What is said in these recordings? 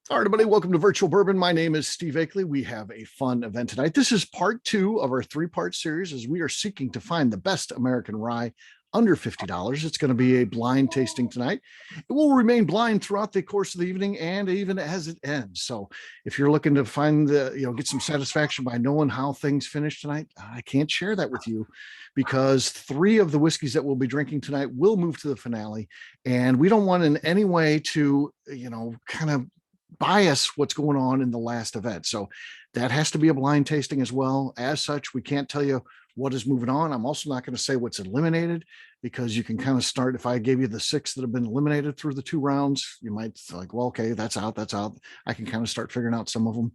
All right, everybody, welcome to Virtual Bourbon. My name is Steve Akley. We have a fun event tonight. This is part 2 of our 3-part series as we are seeking to find the best American rye under $50. It's going to be a blind tasting tonight. It will remain blind throughout the course of the evening and even as it ends. So if you're looking to find get some satisfaction by knowing how things finish tonight, I can't share that with you because 3 of the whiskeys that we'll be drinking tonight will move to the finale. And we don't want in any way to, kind of bias what's going on in the last event. So that has to be a blind tasting as well. As such, we can't tell you what is moving on. I'm also not going to say what's eliminated because you can kind of start. If I gave you the 6 that have been eliminated through the 2 rounds, you might like, well, okay, that's out. I can kind of start figuring out some of them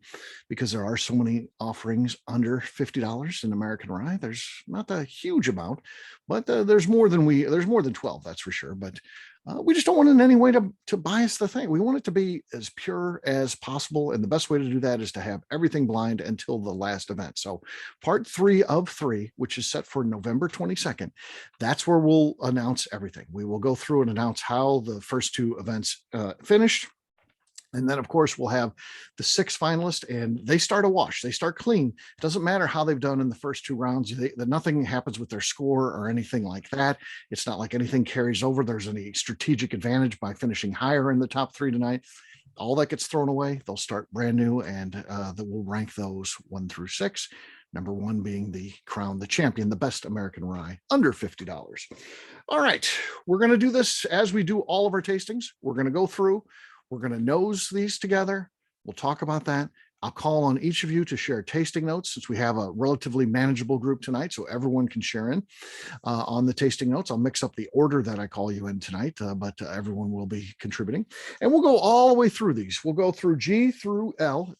because there are so many offerings under $50 in American rye. There's not a huge amount, but there's more than 12, that's for sure. But we just don't want in any way to bias the thing. We want it to be as pure as possible. And the best way to do that is to have everything blind until the last event. So part 3 of 3, which is set for November 22nd, that's where we'll announce everything. We will go through and announce how the first 2 events finished. And then, of course, we'll have the 6 finalists, and they start a wash. They start clean. It doesn't matter how they've done in the first 2 rounds. Nothing happens with their score or anything like that. It's not like anything carries over. There's any strategic advantage by finishing higher in the top 3 tonight. All that gets thrown away. They'll start brand new, and we'll rank those 1 through 6. Number 1 being the crown, the champion, the best American rye under $50. All right, we're going to do this as we do all of our tastings. We're going to go through. We're going to nose these together. We'll talk about that. I'll call on each of you to share tasting notes since we have a relatively manageable group tonight, so everyone can share in on the tasting notes. I'll mix up the order that I call you in tonight, but everyone will be contributing. And we'll go all the way through these. We'll go through G through L.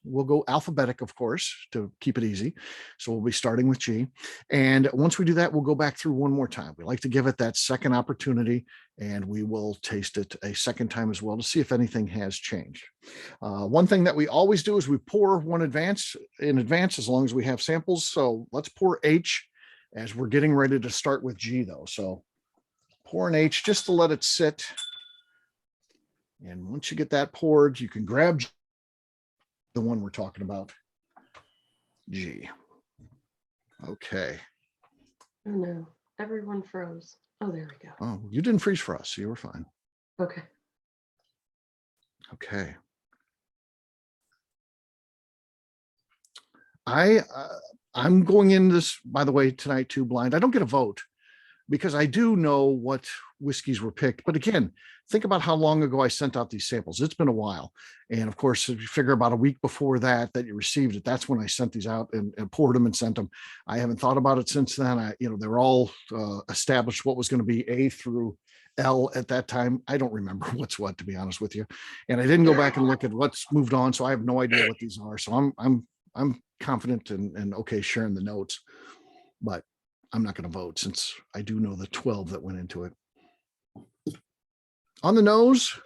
We'll go alphabetic, of course, to keep it easy. So we'll be starting with G. And once we do that, we'll go back through one more time. We like to give it that second opportunity, and we will taste it a second time as well to see if anything has changed. One thing that we always do is we pour one in advance as long as we have samples. So let's pour H as we're getting ready to start with G though. So pour an H just to let it sit. And once you get that poured, you can grab the one we're talking about, G. Okay. Oh no, everyone froze. Oh, there we go. Oh, you didn't freeze for us, so you were fine. Okay. Okay. I'm going in this, by the way, tonight too blind. I don't get a vote because I do know what whiskeys were picked. But again, think about how long ago I sent out these samples. It's been a while. And of course, if you figure about a week before that you received it, that's when I sent these out and poured them and sent them. I haven't thought about it since then. They were all established what was going to be A through L at that time. I don't remember what's what, to be honest with you. And I didn't go back and look at what's moved on. So I have no idea what these are. So I'm confident and okay sharing the notes, but I'm not going to vote since I do know the 12 that went into it. On the nose,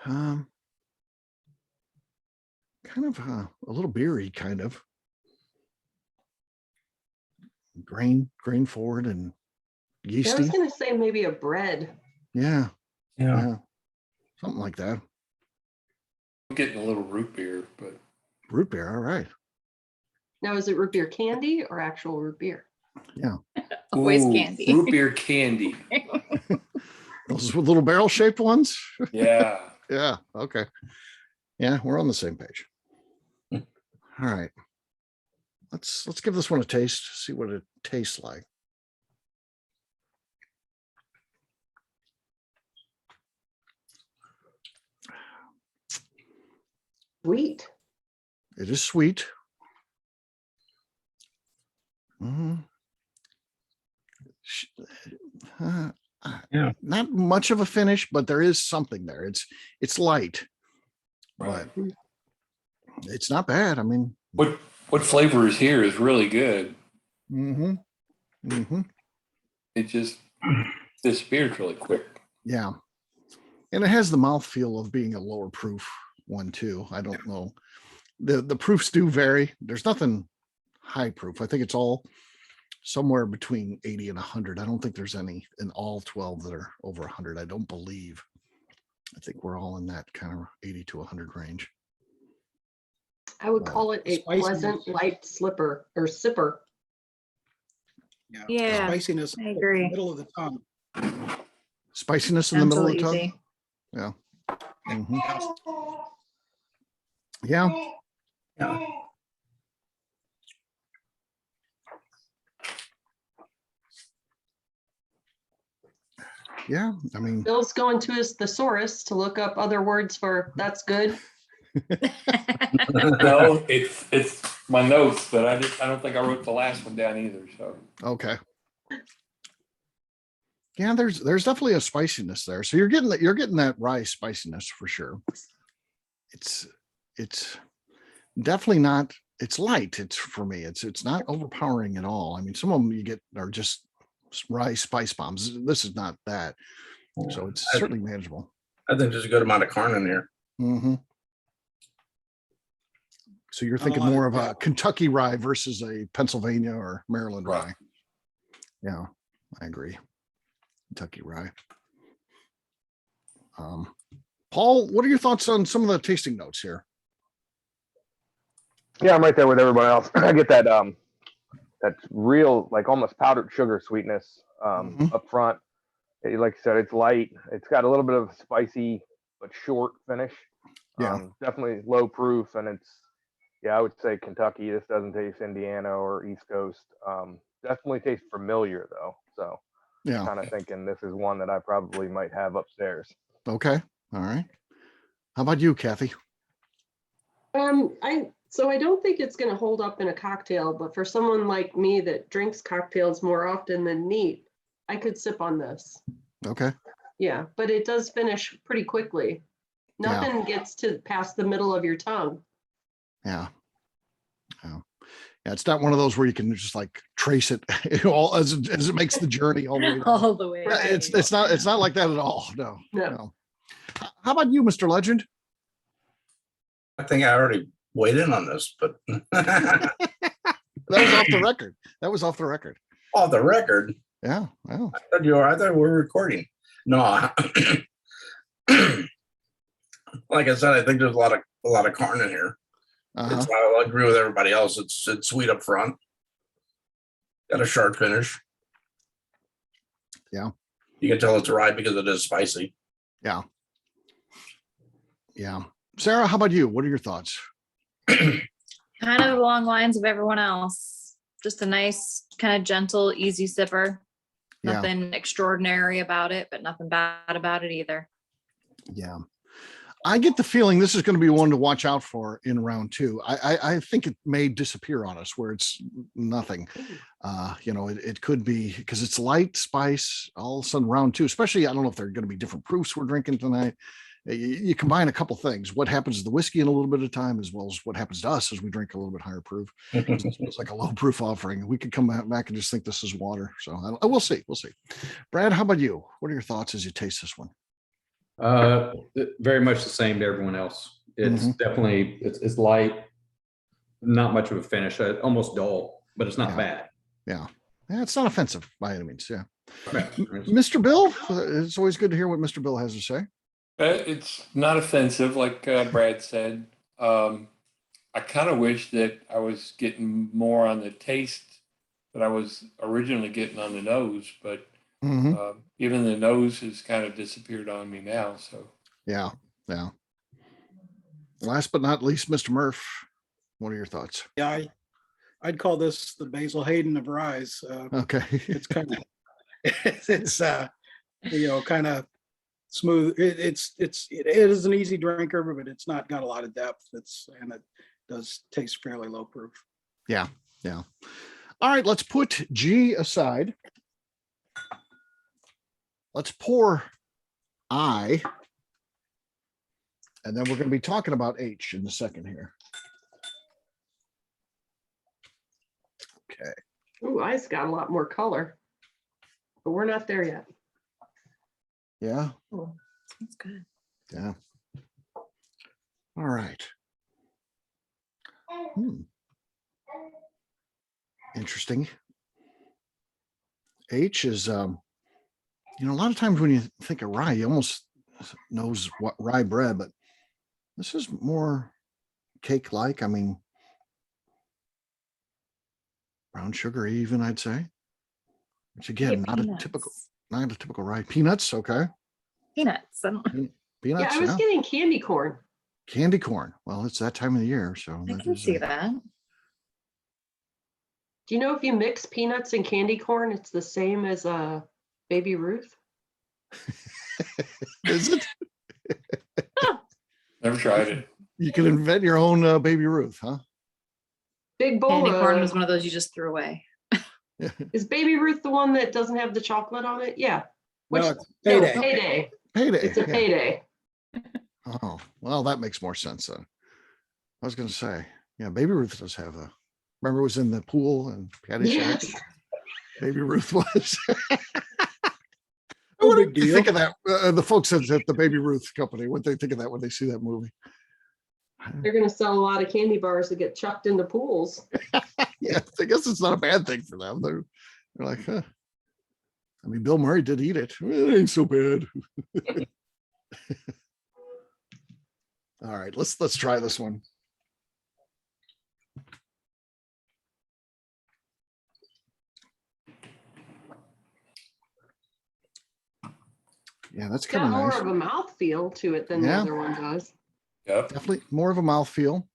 kind of a little beery, kind of grain forward and yeasty. I was going to say maybe a bread. Yeah, something like that. I'm getting a little root beer, but root beer. All right. Now, is it root beer candy or actual root beer? Yeah. Always candy. Root beer candy. Those little barrel shaped ones. Yeah. Yeah. Okay. Yeah, we're on the same page. All right. Let's give this one a taste. See what it tastes like. Sweet. It is sweet. Mm-hmm. Not much of a finish, but there is something there. It's light, Right. But it's not bad. I mean, what flavor is here is really good. It just disappears really quick. Yeah, and it has the mouthfeel of being a lower proof one too. I don't know. The proofs do vary. There's nothing high proof. I think it's all somewhere between 80 and 100. I don't think there's any in all 12 that are over 100. I don't believe. I think we're all in that kind of 80 to 100 range. I would call it a Spiciness. pleasant light slipper or sipper. Yeah, Spiciness. I agree. Middle of the tongue. Spiciness in the middle of the Gentle, tongue. easy. Yeah. Mhm. Yeah. Yeah. Yeah. I mean, Bill's going to his thesaurus to look up other words for that's good. No, it's my notes, but I don't think I wrote the last one down either. So okay. Yeah, there's definitely a spiciness there. So you're getting that rye spiciness for sure. It's definitely not, it's light. It's for me, it's not overpowering at all. I mean, some of them you get are just rye spice bombs. This is not that. So it's certainly manageable. I think there's a good amount of corn in here. Mm-hmm. So you're thinking lot of more of a depth. Kentucky rye versus a Pennsylvania or Maryland Right. rye. Yeah, I agree. Kentucky rye. Paul, what are your thoughts on some of the tasting notes here? Yeah, I'm right there with everybody else. I get that that real, like almost powdered sugar sweetness Mhm. up front. Like you said, it's light. It's got a little bit of spicy but short finish. Yeah. Definitely low proof, and it's, yeah, I would say Kentucky. This doesn't taste Indiana or East Coast. Definitely tastes familiar though. So Yeah. kind of thinking this is one that I probably might have upstairs. Okay. All right. How about you, Kathy? I don't think it's going to hold up in a cocktail, but for someone like me that drinks cocktails more often than neat, I could sip on this. Okay. Yeah, but it does finish pretty quickly. Yeah. Nothing gets to past the middle of your tongue. Yeah. Yeah. Yeah. It's not one of those where you can just like trace it all as it makes the journey all the way down. All the way. Right. It's not like that at all. No. No. No. How about you, Mr. Legend? I think I already weighed in on this, but That was off the record. That was off the record. off the record, Yeah. Wow. I thought we were recording. No, like I said, I think there's a lot of corn in here. Uh-huh. I'll agree with everybody else. It's sweet up front. Got a sharp finish. Yeah. You can tell it's rye because it is spicy. Yeah. Yeah. Sarah, how about you? What are your thoughts? Kind of along lines of everyone else. Just a nice, kind of gentle, easy sipper. Yeah. Nothing extraordinary about it, but nothing bad about it either. Yeah. I get the feeling this is going to be one to watch out for in round two. I think it may disappear on us where it's nothing. It could be because it's light spice all of a sudden round two, especially, I don't know if they're going to be different proofs we're drinking tonight. You combine a couple things. What happens to the whiskey in a little bit of time, as well as what happens to us as we drink a little bit higher proof. It's like a low proof offering. We could come back and just think this is water. So we'll see. We'll see. Brad, how about you? What are your thoughts as you taste this one? Very much the same to everyone else. It's Mhm. definitely, it's light, not much of a finish, almost dull, but it's not Yeah. bad. Yeah, it's not offensive by any means. Yeah. Yeah. Mr. Bill, it's always good to hear what Mr. Bill has to say. it's not offensive, like Brad said. I kind of wish that I was getting more on the taste that I was originally getting on the nose, but Mhm. even the nose has kind of disappeared on me now. So Yeah. Last but not least, Mr. Murph, what are your thoughts? Yeah, I'd call this the Basil Hayden of ryes. Okay. It's kind of it's kind of smooth. It is an easy drinker, but it's not got a lot of depth. And it does taste fairly low proof. Yeah. All right, let's put G aside. Let's pour I. And then we're going to be talking about H in a second here. Okay. Ooh, ice got a lot more color, but we're not there yet. Yeah. Oh, that's good. Yeah. All right. Interesting. H is, a lot of times when you think of rye, you almost knows what rye bread, but this is more cake-like. I mean, brown sugar even, I'd say. Which again, Get not a typical rye. Peanuts, okay. Peanuts. I don't- Yeah, Peanuts, I was yeah. getting candy corn. Candy corn. Well, it's that time of the year, so I that can is see that. Do you know if you mix peanuts and candy corn, it's the same as Baby Ruth? Is it? Never tried it. You can invent your own Baby Ruth, huh? Big bowl Candy corn was of, one of those you just threw away. is Baby Ruth the one that doesn't have the chocolate on it? Yeah. Which, No, it's no, payday. payday. Payday. It's a yeah. payday. Oh, well, that makes more sense then. I was going to say, yeah, Baby Ruth does have a. Remember, it was in the pool and Patty Shack. Yes. Baby Ruth was. No What big do you think deal. of that? The folks at the Baby Ruth company, what they think of that when they see that movie? They're going to sell a lot of candy bars that get chucked into pools. Yeah, I guess it's not a bad thing for them. They're like, huh. I mean, Bill Murray did eat it. It ain't so bad. All right, let's try this one. Yeah, that's Got kind of more nice. of a mouthfeel to it than the Yeah. other one does. Yep. Definitely more of a mouthfeel,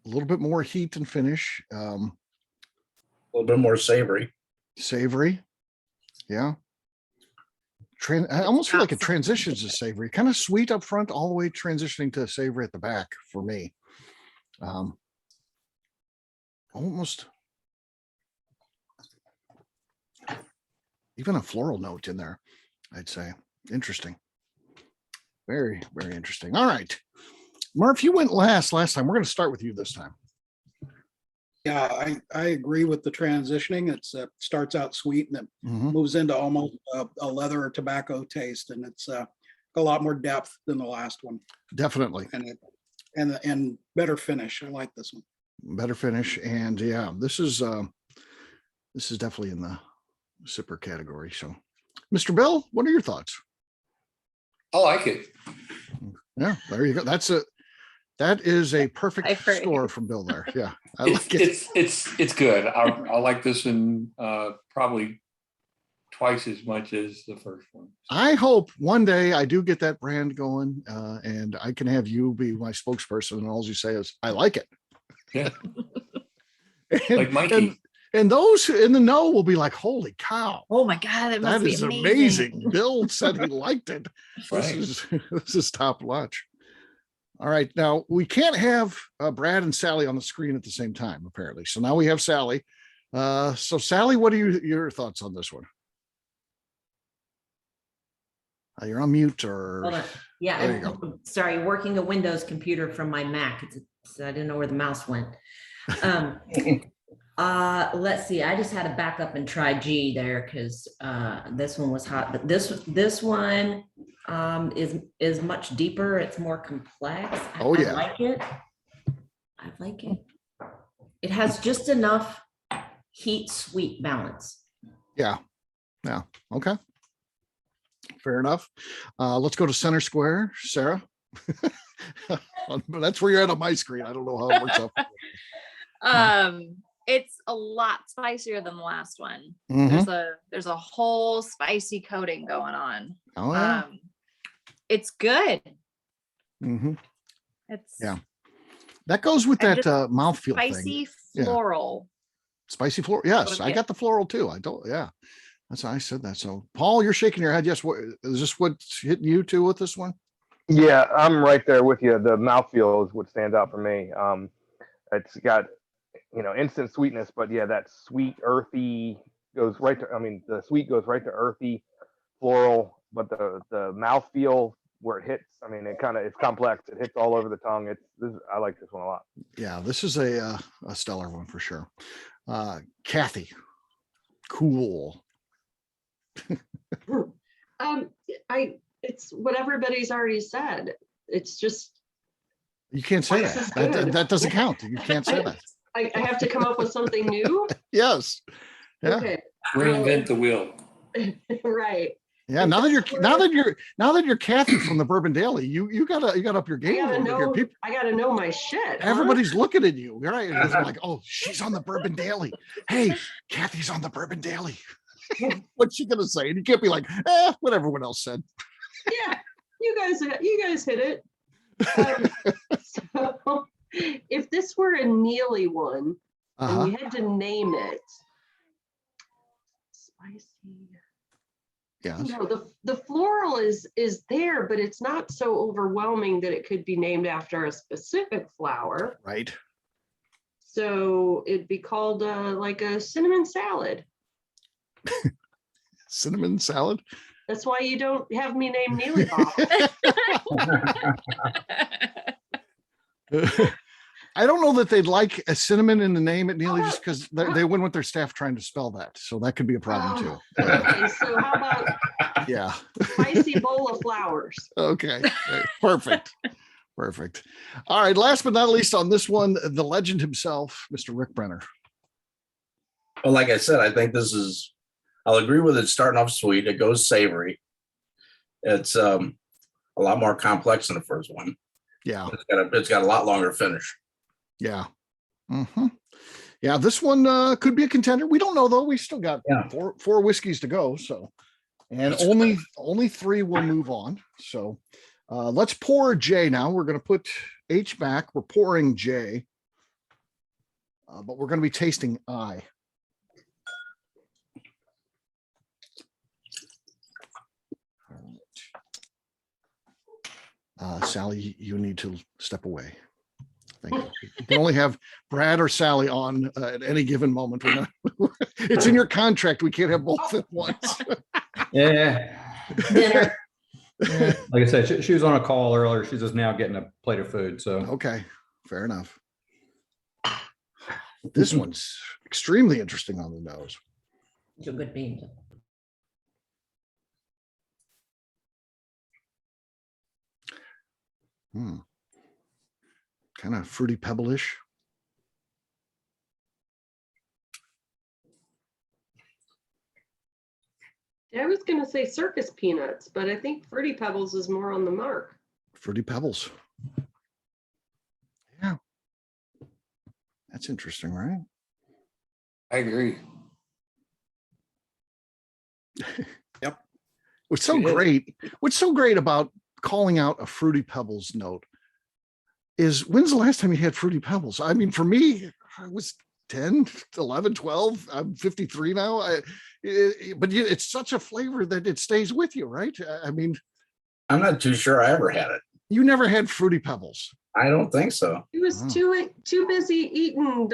a little bit more heat and finish, A little bit more savory. savory. Yeah. I almost feel like it transitions to savory, kind of sweet up front, all the way transitioning to savory at the back for me. Almost even a floral note in there, I'd say. Interesting. Very, very interesting. All right. Murph, you went last time. We're going to start with you this time. Yeah, I agree with the transitioning. It's starts out sweet and then Mhm. moves into almost a leather or tobacco taste, and it's a lot more depth than the last one, Definitely. and better finish. I like this one. Better finish. And yeah, this is definitely in the sipper category. So, Mr. Bill, what are your thoughts? I like it. Yeah, there you go. That is a I perfect agree. score from Bill there. Yeah, I It's like it. it's good. I like this one probably twice as much as the first one. I hope one day I do get that brand going, and I can have you be my spokesperson, and all you say is, "I like it." Yeah. And, Like Mikey. and those in the know will be like, "Holy cow, Oh my God, that must that be is amazing. amazing!" Bill said he liked it. Right. This is top notch. All right, now we can't have Brad and Sally on the screen at the same time, apparently. So now we have Sally. So Sally, what are your thoughts on this one? You're on mute, or Hold on. Yeah, there you I'm sorry, working a Windows computer from my Mac. So I didn't know where the mouse went. Let's see. I just had to back up and try G there because this one was hot. But this one is much deeper. It's more complex. Oh, yeah. I like it. I like it. It has just enough heat sweet balance. yeah, okay, fair enough. Let's go to center square, Sarah. That's where you're at on my screen. I don't know how it works out. It's a lot spicier than the last one. Mhm. There's a whole spicy coating going on. Oh yeah. It's good. Mhm. It's Yeah. That goes with And that just mouthfeel spicy thing. Yeah. floral. Spicy floral. Yes, What I it got the floral too. I don't. Yeah, that's how I said that. So, Paul, you're shaking your head. Yes. What is this? What's hitting you too with this one? Yeah, I'm right there with you. The mouthfeel is what stands out for me. It's got, instant sweetness, but yeah, that sweet, earthy goes right to, the sweet goes right to earthy, floral, but the mouthfeel where it hits, it's complex. It hits all over the tongue. I like this one a lot. Yeah, this is a stellar one for sure. Kathy, cool. It's what everybody's already said. It's just, You can't say Twice as that. good. That doesn't count. You can't say that. I have to come up with something new. Yes. Yeah. Okay. Reinvent the wheel. Right. Yeah, now that you're Kathy from the Bourbon Daily, you got up your game a little bit here. I gotta know my shit. Huh? Everybody's looking at you, right? It's like, oh, she's on the Bourbon Daily. Hey, Kathy's on the Bourbon Daily. What's she gonna say? And you can't be like, what everyone else said. Yeah, you guys hit it. So if this were a Neely one and you had to name it, spicy. Yes. No, the floral is there, but it's not so overwhelming that it could be named after a specific flower. Right. So it'd be called like a cinnamon salad. Cinnamon salad. That's why you don't have me name Neely Bob. I don't know that they'd like a cinnamon in the name at Neely just because they wouldn't want their staff trying to spell that. So that could be a problem too. Okay, so how about Yeah. spicy bowl of flowers? Okay. Right. Perfect. Perfect. All right. Last but not least on this one, the legend himself, Mr. Rick Brenner. Well, like I said, I think I'll agree with it starting off sweet. It goes savory. It's a lot more complex than the first one. Yeah. It's got a lot longer finish. Yeah. Mm-hmm. Yeah. This one could be a contender. We don't know though. We still got four whiskeys to go. So, and only three will move on. So let's pour J now. We're going to put H back. We're pouring J, but we're going to be tasting I. Sally, you need to step away. Thank you. You can only have Brad or Sally on at any given moment. It's in your contract. We can't have both at once. Yeah. Yeah. Like I said, she was on a call earlier. She's just now getting a plate of food. So Okay, fair enough. This one's extremely interesting on the nose. It's a good bean. Kind of fruity pebble-ish. I was going to say circus peanuts, but I think Fruity Pebbles is more on the mark. Fruity Pebbles. Yeah. That's interesting, right? I agree. Yep. What's so great about calling out a Fruity Pebbles note is when's the last time you had Fruity Pebbles? I mean, for me, I was 10, 11, 12. I'm 53 now. But it's such a flavor that it stays with you, right? I mean, I'm not too sure I ever had it. you never had Fruity Pebbles. I don't think so. He was too busy eating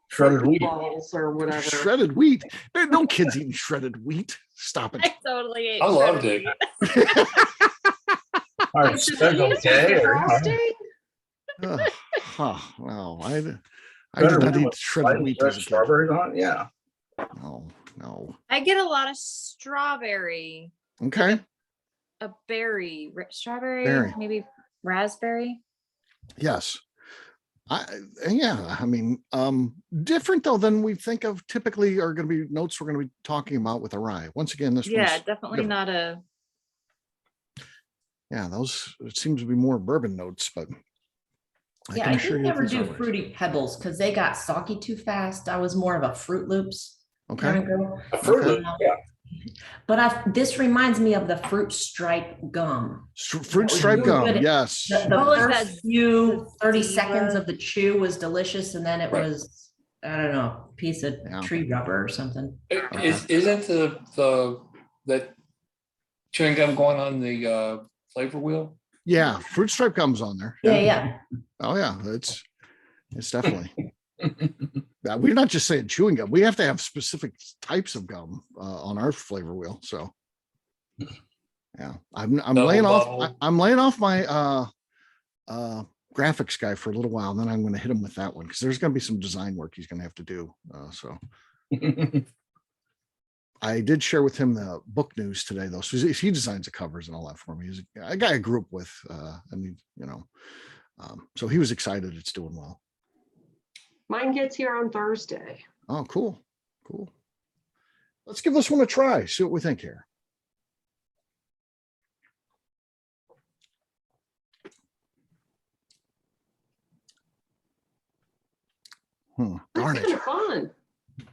Shredded wheat. balls or whatever. Shredded wheat. There are no kids eating shredded wheat. Stop it. I totally ate. I loved shredded it. wheat. All right, Is it that's cheese okay, with or, frosting? Well, I did not eat shredded wheat as a kid. strawberries on it? Yeah. No. I get a lot of strawberry, Okay. a berry, strawberry, Berry. maybe raspberry. Yes. I mean, different though than we think of typically are going to be notes we're going to be talking about with a rye. Once again, this Yeah, one's definitely different. not a. Yeah, those it seems to be more bourbon notes, but Yeah, can I assure did you never these do are rice. Fruity Pebbles because they got soggy too fast. I was more of a Fruit Loops kind Okay. of girl. Fruit Loop, yeah. But this reminds me of the fruit stripe gum. Fruit stripe really gum. good. Yes. The Oh, is first that few 30 sativa? seconds of the chew was delicious, and then it Right. was, I don't know, a piece of Yeah. tree rubber or something. Isn't that chewing gum going on the flavor wheel? Yeah. Fruit stripe gum's on there. Yeah. Oh yeah. It's definitely. Yeah, we're not just saying chewing gum. We have to have specific types of gum on our flavor wheel. So yeah, I'm Double laying off. bubble. I'm laying off my graphics guy for a little while, and then I'm going to hit him with that one because there's going to be some design work he's going to have to do. So I did share with him the book news today, though. So he designs the covers and all that for me. He's a guy I grew up with. I mean, so he was excited. It's doing well. Mine gets here on Thursday. Oh, cool. Let's give this one a try. See what we think here. Darn That's kind it. of fun.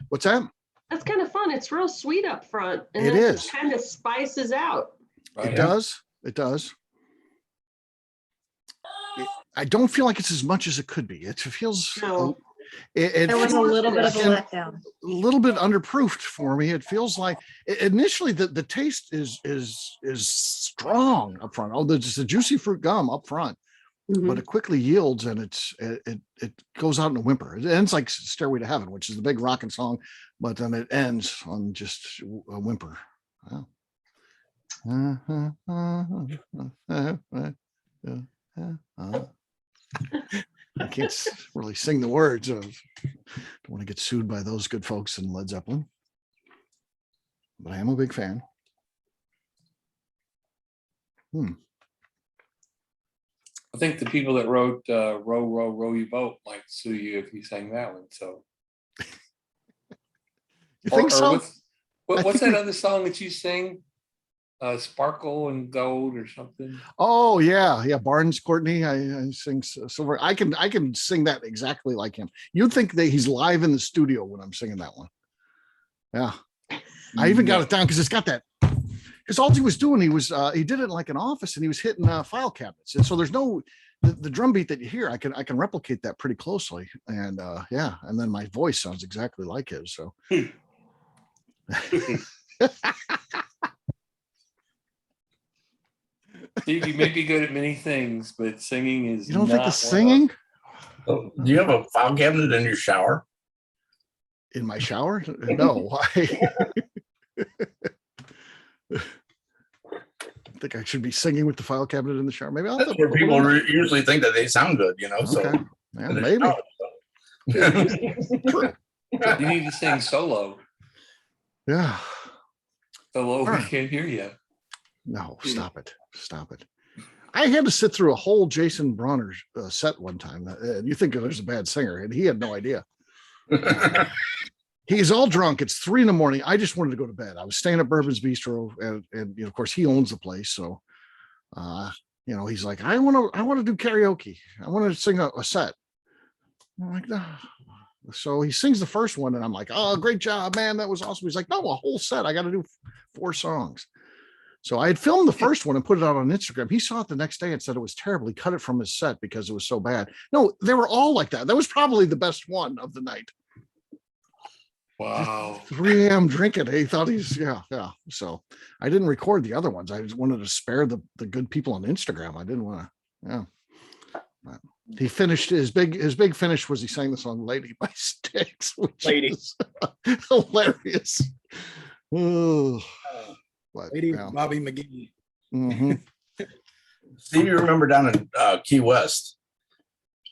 What's that? That's kind of fun. It's real sweet up front. And It then is. kind of spices out. It does. It does. I don't feel like it's as much as it could be. It feels No. it There was a feels little bit of a again, letdown. a little bit underproofed for me. It feels like initially the taste is strong up front. Oh, there's a juicy fruit gum up front, but it quickly yields and it goes out in a whimper. It ends like Stairway to Heaven, which is the big rocking song, but then it ends on just a whimper. Wow. I can't really sing the words of, don't want to get sued by those good folks in Led Zeppelin, but I am a big fan. I think the people that wrote Row, Row, Row Your Boat might sue you if you sang that one. So, You think so? What's that other song that you sing? Sparkle and Gold or something? Oh yeah, Barnes Courtney. I sing Silver. I can sing that exactly like him. You'd think that he's live in the studio when I'm singing that one. Yeah, I even got it down because it's got that. Because all he was doing, he did it in like an office and he was hitting file cabinets, and so there's no the drum beat that you hear. I can replicate that pretty closely, and yeah, and then my voice sounds exactly like his. So. Steve, you may be good at many things, but singing is. You don't think the not singing? Do you have a file cabinet in your shower? In my shower? No. I think I should be singing with the file cabinet in the shower. Maybe I'll have That's to where people usually think that they sound good, you know. Okay. So Yeah, maybe. True. You need to sing solo. Yeah. Solo, Sure. we can't hear you. No, stop it. Stop it. I had to sit through a whole Jason Bronner set one time. You think there's a bad singer, and he had no idea. He's all drunk. It's 3 a.m. I just wanted to go to bed. I was staying at Bourbon's Bistro, and you know, of course, he owns the place. So, you know, he's like, I want to do karaoke. I want to sing a set. I'm like, no. So he sings the first one, and I'm like, oh, great job, man. That was awesome. He's like, no, a whole set. I got to do 4 songs. So I had filmed the first one and put it out on Instagram. He saw it the next day and said it was terrible. He cut it from his set because it was so bad. No, they were all like that. That was probably the best one of the night. Wow. 3 a.m. drinking. He thought yeah. So I didn't record the other ones. I just wanted to spare the good people on Instagram. I didn't want to, yeah. But he finished his big finish was he sang the song Lady by Styx, which is hilarious. Oh. But, Lady yeah. Bobby McGee. Mm-hmm. Steve, you remember down in Key West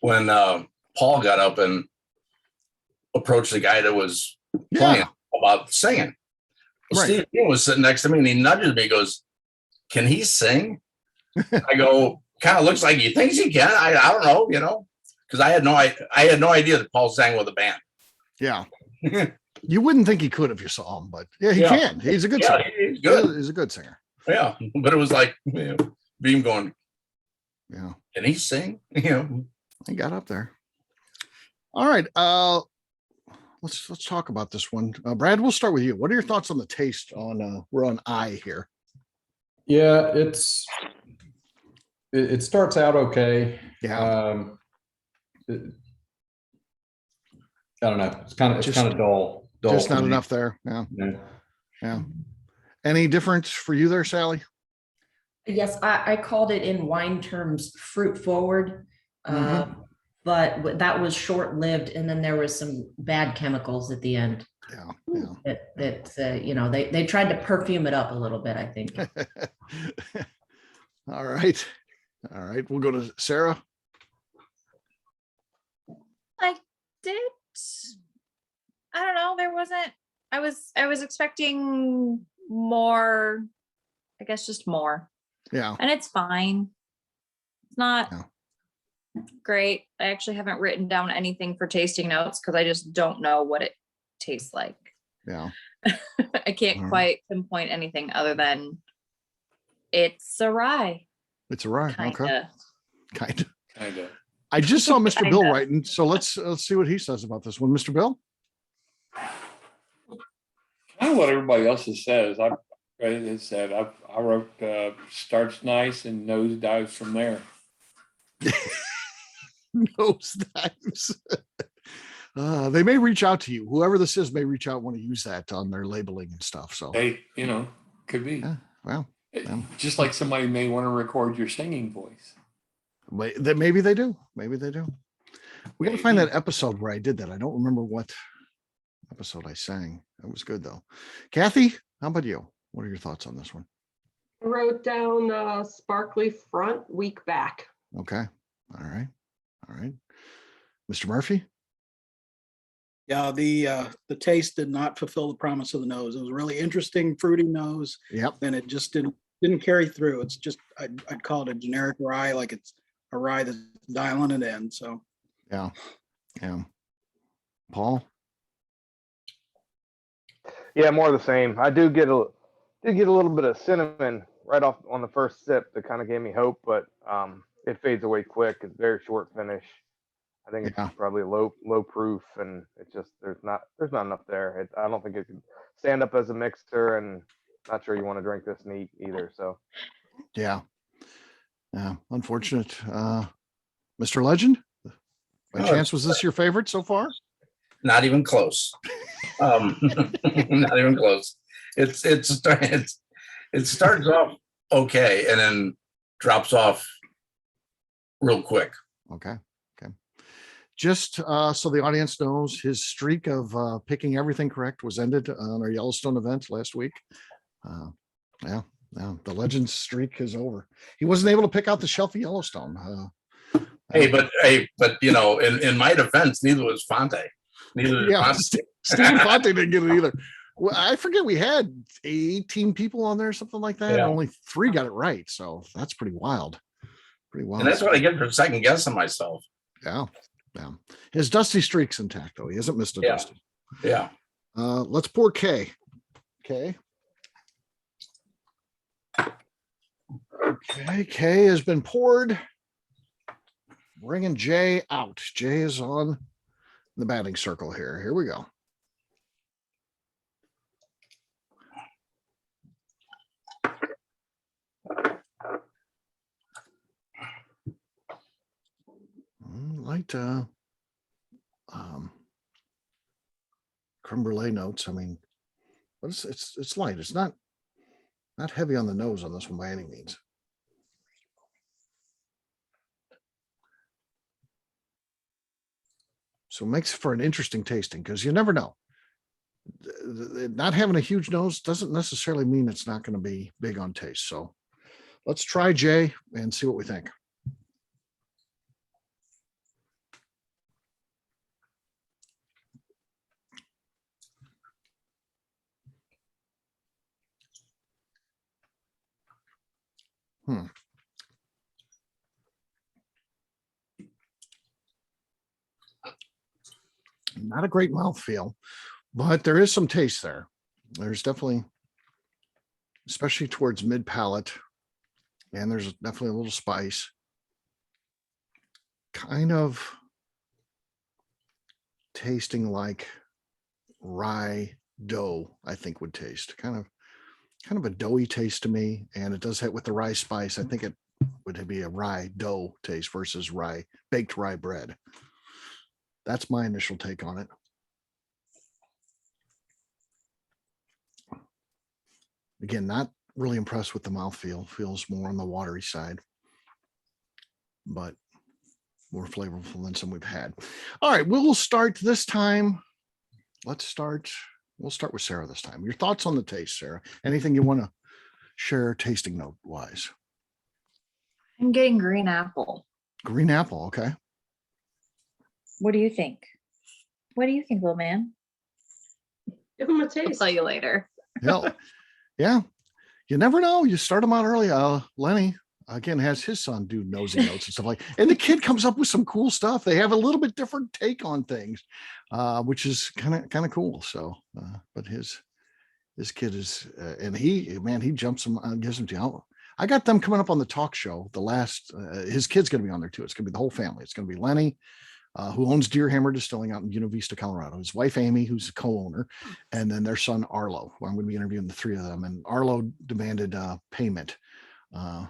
when Paul got up and approached the guy that was playing about singing. Well, Right. Steve was sitting next to me and he nudges me, goes, "Can he sing?" I go, "Kind of looks like he thinks he can. I don't know, you know," because I had no idea that Paul sang with a band. Yeah. You wouldn't think he could if you saw him, but yeah, he can. He's a good Yeah, singer. he's good. He's a good singer. Yeah, but it was like, you know, Beam going, Yeah. "Can he sing?" You know, He got up there. All right. Let's talk about this one. Brad, we'll start with you. What are your thoughts on the taste on we're on I here? Yeah, it starts out okay. Yeah. I don't know. It's kind of dull. Just to not me. enough there. Yeah. Yeah. Yeah. Any difference for you there, Sally? Yes, I called it in wine terms fruit forward, but that was short lived, and then there was some bad chemicals at the end. Yeah. That you know, they tried to perfume it up a little bit, I think. All right. We'll go to Sarah. I don't know. There wasn't. I was expecting more. I guess just more. Yeah. And it's fine. It's not great. I actually haven't written down anything for tasting notes because I just don't know what it tastes like. Yeah. I can't quite pinpoint anything other than it's a rye. It's a rye. Kinda. Okay. Kind of. Kind of. I just saw Mr. Bill writing, so let's see what he says about this one. Mr. Bill? Kind of what everybody else says. I wrote starts nice and nose dives from there. Nose dives. They may reach out to you. Whoever this is may reach out and want to use that on their labeling and stuff. So Hey, could be. yeah, well, Just like somebody may want to record your singing voice. maybe they do. Maybe they do. We got to find that episode where I did that. I don't remember what episode I sang. That was good though. Kathy, how about you? What are your thoughts on this one? I wrote down sparkly front, weak back. Okay. All right. All right. Mr. Murphy? Yeah, the taste did not fulfill the promise of the nose. It was a really interesting fruity nose, Yep. and it just didn't carry through. It's just I'd call it a generic rye, like it's a rye that's dialing it in. So Yeah. Yeah. Paul? Yeah, more of the same. I did get a little bit of cinnamon right off on the first sip that kind of gave me hope, but it fades away quick. It's very short finish. I think it's Yeah. probably low proof, and it's just there's not enough there. I don't think it can stand up as a mixer, and not sure you want to drink this neat either. So Yeah. Yeah. Unfortunate. Mr. Legend? By chance, was this your favorite so far? Not even close. Not even close. It starts off okay and then drops off real quick. Okay. Okay. Just so the audience knows, his streak of picking everything correct was ended on our Yellowstone event last week. Yeah. The Legends streak is over. He wasn't able to pick out the shelf of Yellowstone. Hey, but in my defense, neither was Fonte. Neither was Yeah, Fonte. Stephen Fonte didn't get it either. Well, I forget, we had 18 people on there, something like that. Yeah. And only 3 got it right. So that's pretty wild. Pretty wild. And that's what I get for second guessing myself. Yeah. Yeah. His dusty streak's intact though. He hasn't missed a Yeah. dusty. Yeah. Let's pour K. Okay. Okay, K has been poured. Bringing J out. J is on the batting circle here. Here we go. Light creme brulee notes. I mean, but it's light. It's not heavy on the nose on this one by any means. So it makes for an interesting tasting because you never know. Not having a huge nose doesn't necessarily mean it's not going to be big on taste. So let's try J and see what we think. Not a great mouthfeel, but there is some taste there. There's definitely, especially towards mid palate, and there's definitely a little spice. Kind of tasting like rye dough, I think would taste kind of a doughy taste to me, and it does hit with the rye spice. I think it would be a rye dough taste versus baked rye bread. That's my initial take on it. Again, not really impressed with the mouthfeel. Feels more on the watery side, but more flavorful than some we've had. All right, we'll start this time. We'll start with Sarah this time. Your thoughts on the taste, Sarah? Anything you want to share tasting note wise? I'm getting green apple. Green apple, okay. What do you think? What do you think, little man? Give them a I'll taste. tell you later. Yeah. You never know. You start them out early. Lenny again has his son do nosy notes and stuff like, and the kid comes up with some cool stuff. They have a little bit different take on things, which is kind of cool. So, but his kid is, and he jumps him, gives him to you. I got them coming up on the talk show. The last, his kid's going to be on there too. It's going to be the whole family. It's going to be Lenny, who owns Deer Hammer Distilling out in Buena Vista, Colorado. His wife, Amy, who's a co-owner, and then their son, Arlo, who I'm going to be interviewing the three of them. And Arlo demanded payment.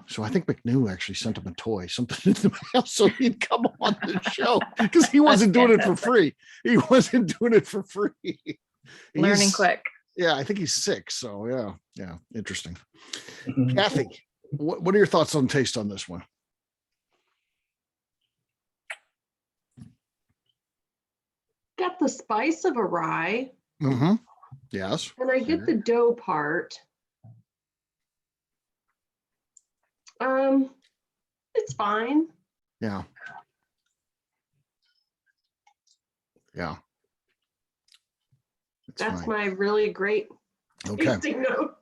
So I think McNew actually sent him a toy, something in the mail, so he'd come on the show because he wasn't doing it for free. He wasn't doing it for free. Learning quick. Yeah, I think he's 6. So yeah, interesting. Kathy, what are your thoughts on taste on this one? Got the spice of a rye. Mm-hmm. Yes. And I get the dough part. It's fine. Yeah. Yeah. That's my really great tasting note.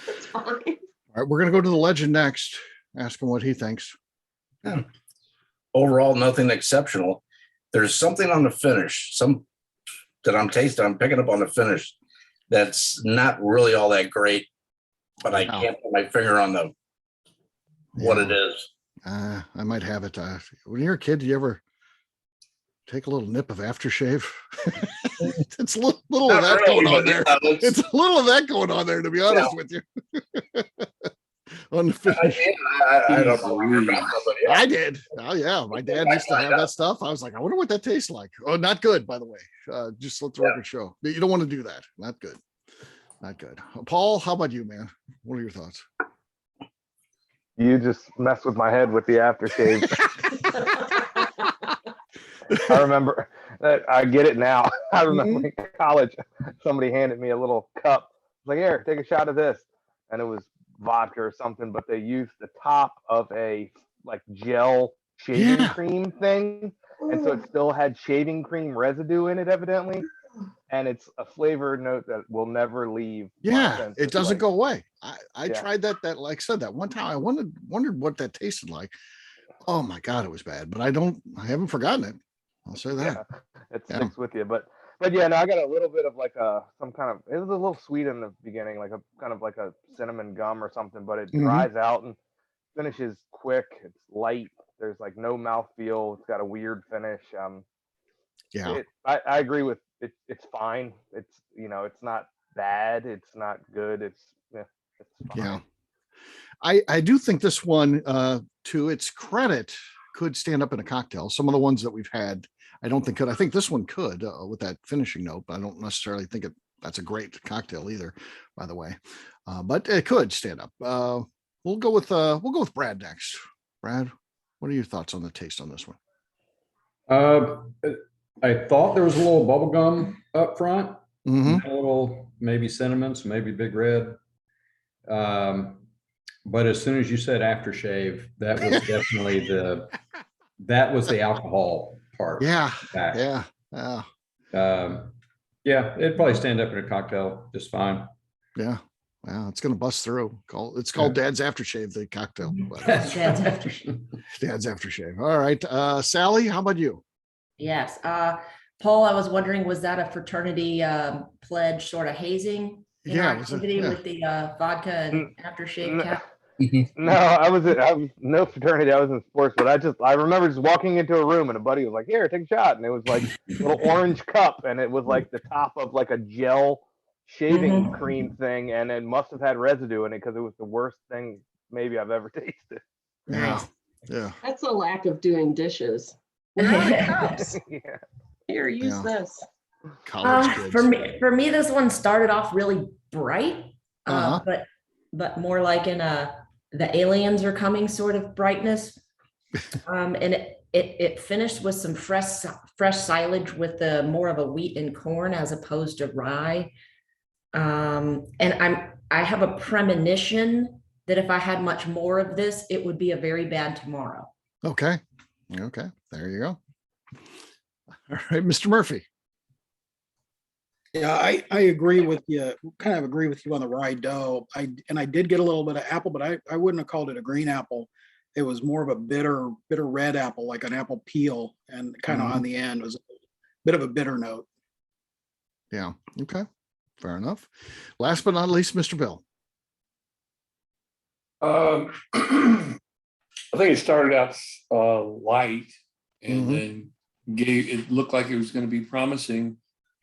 That's fine. All right, we're gonna go to the legend next. Ask him what he thinks. Yeah. Overall, nothing exceptional. There's something on the finish, that I'm tasting. I'm picking up on the finish that's not really all that great, but I can't put my finger on what it is. I might have it. When you're a kid, do you ever take a little nip of aftershave? It's a little of that going on there. It's a little of that going on there, to be honest with you. On the finish. I don't know what you're about, but yeah. I did. Oh yeah, my dad used to have that stuff. I was like, I wonder what that tastes like. Oh, not good, by the way. Just let the record show. You don't want to do that. Not good. Not good. Paul, how about you, man? What are your thoughts? You just messed with my head with the aftershave. I remember that. I get it now. I remember in college, somebody handed me a little cup. Like, here, take a shot of this. And it was vodka or something, but they used the top of a like gel shaving cream thing. And so it still had shaving cream residue in it, evidently. And it's a flavor note that will never leave. Yeah, it doesn't go away. I tried that like I said, that one time I wondered what that tasted like. Oh my God, it was bad, but I haven't forgotten it. I'll say that. Yeah, it sticks with you. But yeah, no, I got a little bit of like some kind of, it was a little sweet in the beginning, like a kind of like a cinnamon gum or something, but it dries out and finishes quick. It's light. There's like no mouthfeel. It's got a weird finish. I agree with it. It's fine. It's, it's not bad. It's not good. It's fine. Yeah. I do think this one, to its credit, could stand up in a cocktail. Some of the ones that we've had, I don't think could. I think this one could with that finishing note, but I don't necessarily think that's a great cocktail either, by the way. But it could stand up. We'll go with Brad next. Brad, what are your thoughts on the taste on this one? I thought there was a little bubble gum up front, a Mm-hmm. little maybe cinnamon, so maybe Big Red. But as soon as you said aftershave, that was definitely that was the alcohol part. Yeah. back. Yeah. Yeah, it'd probably stand up in a cocktail just fine. Yeah. Wow, it's gonna bust through. It's called Dad's Aftershave, the cocktail. But, Dad's aftershave. Dad's Aftershave. All right. Sally, how about you? Yes. Paul, I was wondering, was that a fraternity pledge sort of hazing activity with the vodka and aftershave cap? No, I was no fraternity. I was in sports, but I remember just walking into a room and a buddy was like, "Here, take a shot," and it was like a little orange cup, and it was like the top of like a gel shaving cream thing, and it must have had residue in it because it was the worst thing maybe I've ever tasted. Yeah. Yeah. That's a lack of doing dishes. Where are the cups? Yeah. Here, use this. College kids. For me, this one started off really bright, but more like in the aliens are coming sort of brightness. And it finished with some fresh silage with more of a wheat and corn as opposed to rye. And I have a premonition that if I had much more of this, it would be a very bad tomorrow. Okay. There you go. All right, Mr. Murphy. Yeah, I agree with you. Kind of agree with you on the rye dough. I did get a little bit of apple, but I wouldn't have called it a green apple. It was more of a bitter red apple, like an apple peel, and kind of on the end was a bit of a bitter note. Yeah. Okay. Fair enough. Last but not least, Mr. Bill. I think it started out light, and Mhm. then it looked like it was going to be promising,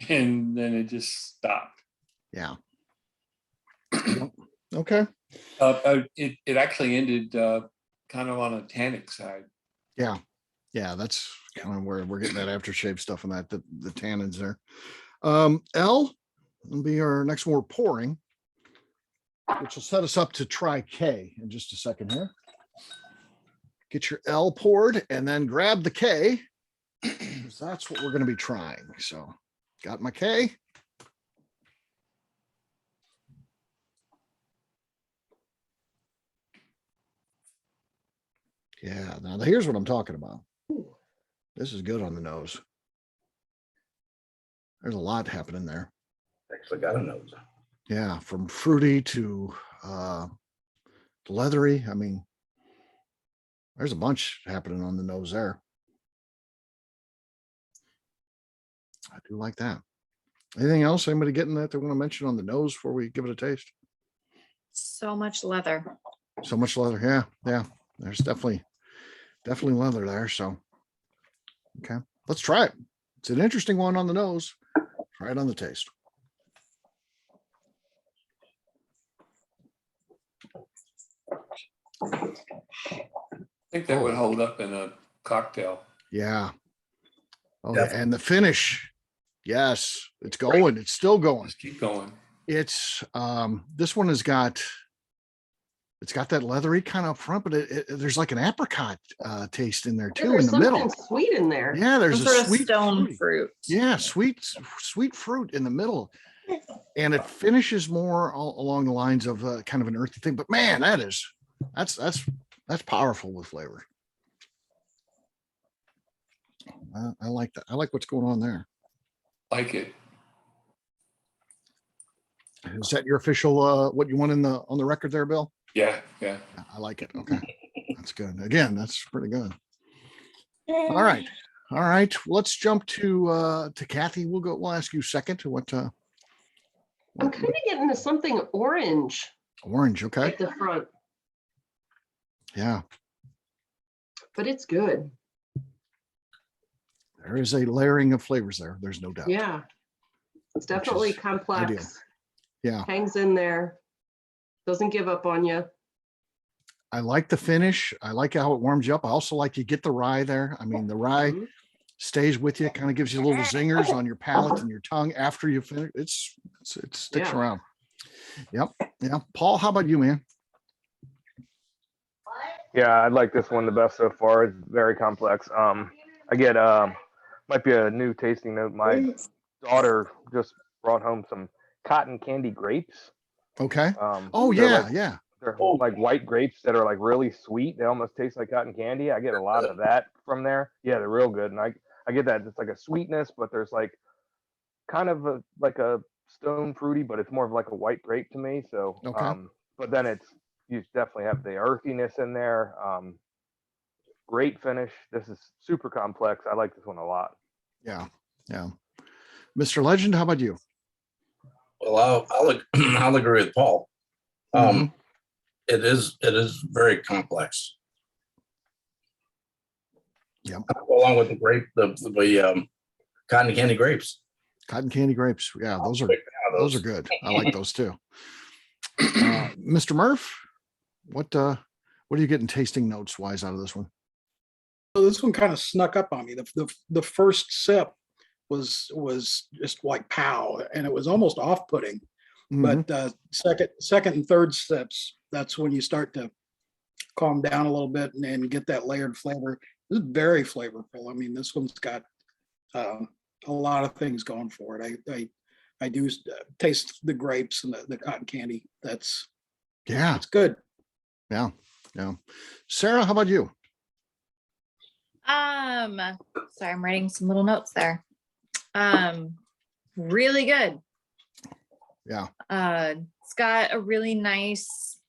and then it just stopped. Yeah. Yep. Okay. It actually ended kind of on a tannic side. Yeah. Yeah. That's kind of where we're getting that aftershave stuff and that the tannins there. L will be our next one we're pouring, which will set us up to try K in just a second here. Get your L poured and then grab the K, because that's what we're going to be trying. So got my K. Yeah, now here's what I'm talking about. This is good on the nose. There's a lot happening there. Actually got a nose. Yeah, from fruity to leathery. I mean, there's a bunch happening on the nose there. I do like that. Anything else? Anybody getting that they want to mention on the nose before we give it a taste? So much leather. So much leather. Yeah, yeah. There's definitely leather there. So, okay, let's try it. It's an interesting one on the nose. Try it on the taste. I think that would hold up in a cocktail. Yeah. Oh, Definitely. and the finish. Yes, it's going. It's still going. Just keep going. It's this one has got, it's got that leathery kind of up front, but there's like an apricot taste in there too, There's in the middle. something sweet in there. Yeah, there's Some a sort of sweet stone fruity- fruit. Yeah, sweet fruit in the middle, and it finishes more along the lines of kind of an earthy thing. But man, that's powerful with flavor. I like that. I like what's going on there. Like it. Is that your official what you want on the record there, Bill? Yeah, yeah. I like it. Okay, that's good. Again, that's pretty good. All right. Let's jump to Kathy. We'll ask you second to what I'm kind of getting to something orange orange. Okay. at the front, Yeah. but it's good. There is a layering of flavors there. There's no doubt. Yeah. It's definitely is complex. ideal. Yeah. Hangs in there. Doesn't give up on you. I like the finish. I like how it warms you up. I also like you get the rye there. I mean, the rye Mhm. stays with you, kind of gives you little zingers on your palate and your tongue after you finish. It sticks Yeah. around. Yep. Yeah. Paul, how about you, man? Yeah, I like this one the best so far. It's very complex. I get might be a new tasting note. My daughter just brought home some cotton candy grapes. Okay. They're Yeah. like, Yeah. they're like white grapes that are like really sweet. They almost taste like cotton candy. I get a lot of that from there. Yeah, they're real good. And I get that it's like a sweetness, but there's like kind of like a stone fruity, but it's more of like a white grape to me. So, Okay. but then you definitely have the earthiness in there. Great finish. This is super complex. I like this one a lot. Yeah. Yeah. Mr. Legend, how about you? Well, I'll agree with Paul. Mhm. It is very complex. Yeah. Along with the cotton candy grapes. Cotton candy grapes. Yeah, those are good. I like those too. Mr. Murph, what are you getting tasting notes wise out of this one? So this one kind of snuck up on me. The first sip was just like pow, and it was almost off-putting. Mhm. But second and third sips, that's when you start to calm down a little bit and get that layered flavor. This is very flavorful. I mean, this one's got a lot of things going for it. I do taste the grapes and the cotton candy. It's good. Yeah. Sarah, how about you? Sorry, I'm writing some little notes there. Really good. Yeah. It's got a really nice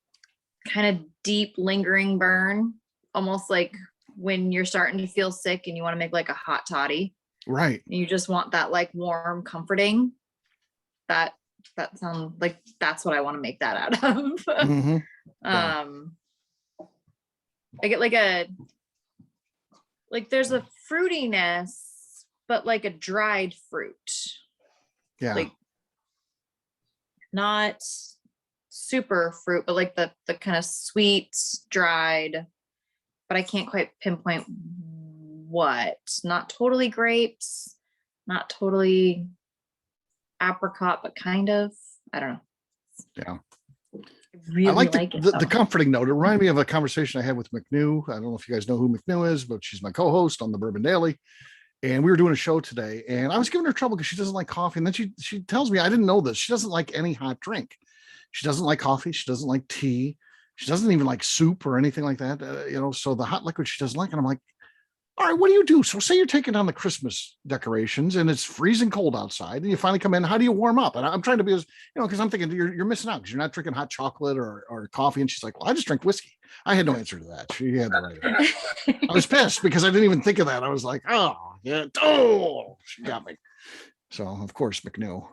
kind of deep lingering burn, almost like when you're starting to feel sick and you want to make like a hot toddy. Right. You just want that like warm, comforting. That sounds like that's what I want to make that out of. Mhm. Yeah. I get like there's a fruitiness, but like a dried fruit. Yeah. Like not super fruit, but like the kind of sweet, dried, but I can't quite pinpoint what. Not totally grapes, not totally apricot, but kind of. I don't know. Yeah. Really I like like it. the comforting note. It reminded me of a conversation I had with McNew. I don't know if you guys know who McNew is, but she's my co-host on the Bourbon Daily. And we were doing a show today, and I was giving her trouble because she doesn't like coffee. And then she tells me, I didn't know this. She doesn't like any hot drink. She doesn't like coffee. She doesn't like tea. She doesn't even like soup or anything like that. So the hot liquid she doesn't like. And I'm like, all right, what do you do? So say you're taking down the Christmas decorations and it's freezing cold outside and you finally come in, how do you warm up? And I'm trying to be as, because I'm thinking you're missing out because you're not drinking hot chocolate or coffee. And she's like, well, I just drink whiskey. I had no answer to that. She had the right answer. I was pissed because I didn't even think of that. I was like, oh, yeah. Oh, she got me. So of course, McNew.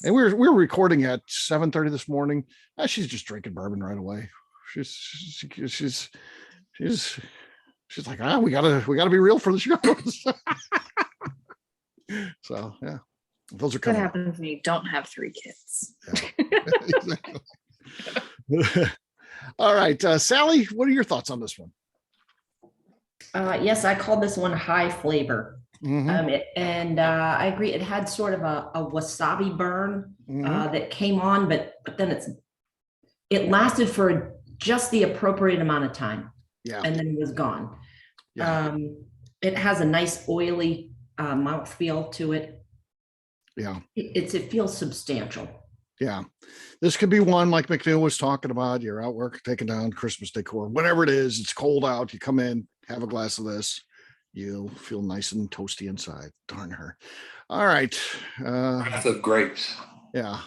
And we were recording at 7:30 this morning. She's just drinking bourbon right away. She's like, we gotta be real for the shows. So yeah, those are What coming. happens when you don't have 3 kids? Yeah. All right, Sally, what are your thoughts on this one? Yes, I called this one high flavor. Mhm. I agree. It had sort of a wasabi burn that came on, but then it lasted for just the appropriate amount of time. Yeah. And then it was gone. Yeah. It has a nice oily mouthfeel to it. Yeah. It feels substantial. Yeah. This could be one like McNeil was talking about. You're out work, taking down Christmas decor, whatever it is, it's cold out. You come in, have a glass of this. You'll feel nice and toasty inside. Darn her. All right. Wrath of grapes. Yeah.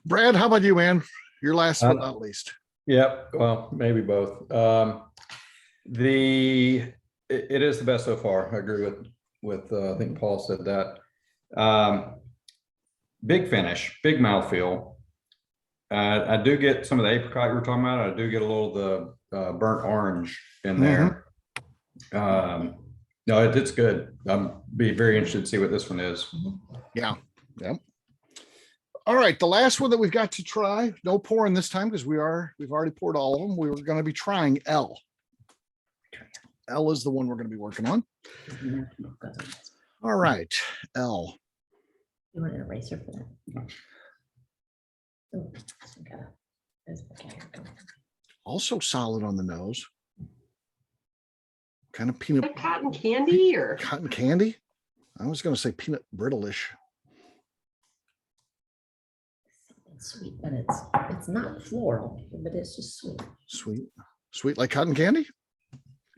Brad, how about you, man? Your last but not least. Yep. Well, maybe both. It is the best so far. I agree with I think Paul said that. Big finish, big mouthfeel. I do get some of the apricot you were talking about. I do get a little of the burnt orange in there. No, it's good. I'm be very interested to see what this one is. Yeah. Yep. All right. The last one that we've got to try, no pouring this time because we've already poured all of them. We were going to be trying L. L is the one we're going to be working on. All right. L. You want an eraser for that? Oh, Also solid on the nose. Kind of peanut. Like cotton candy or Cotton candy? I was going to say peanut brittle-ish. Sweet, but it's not floral, but it's just sweet. Sweet like cotton candy?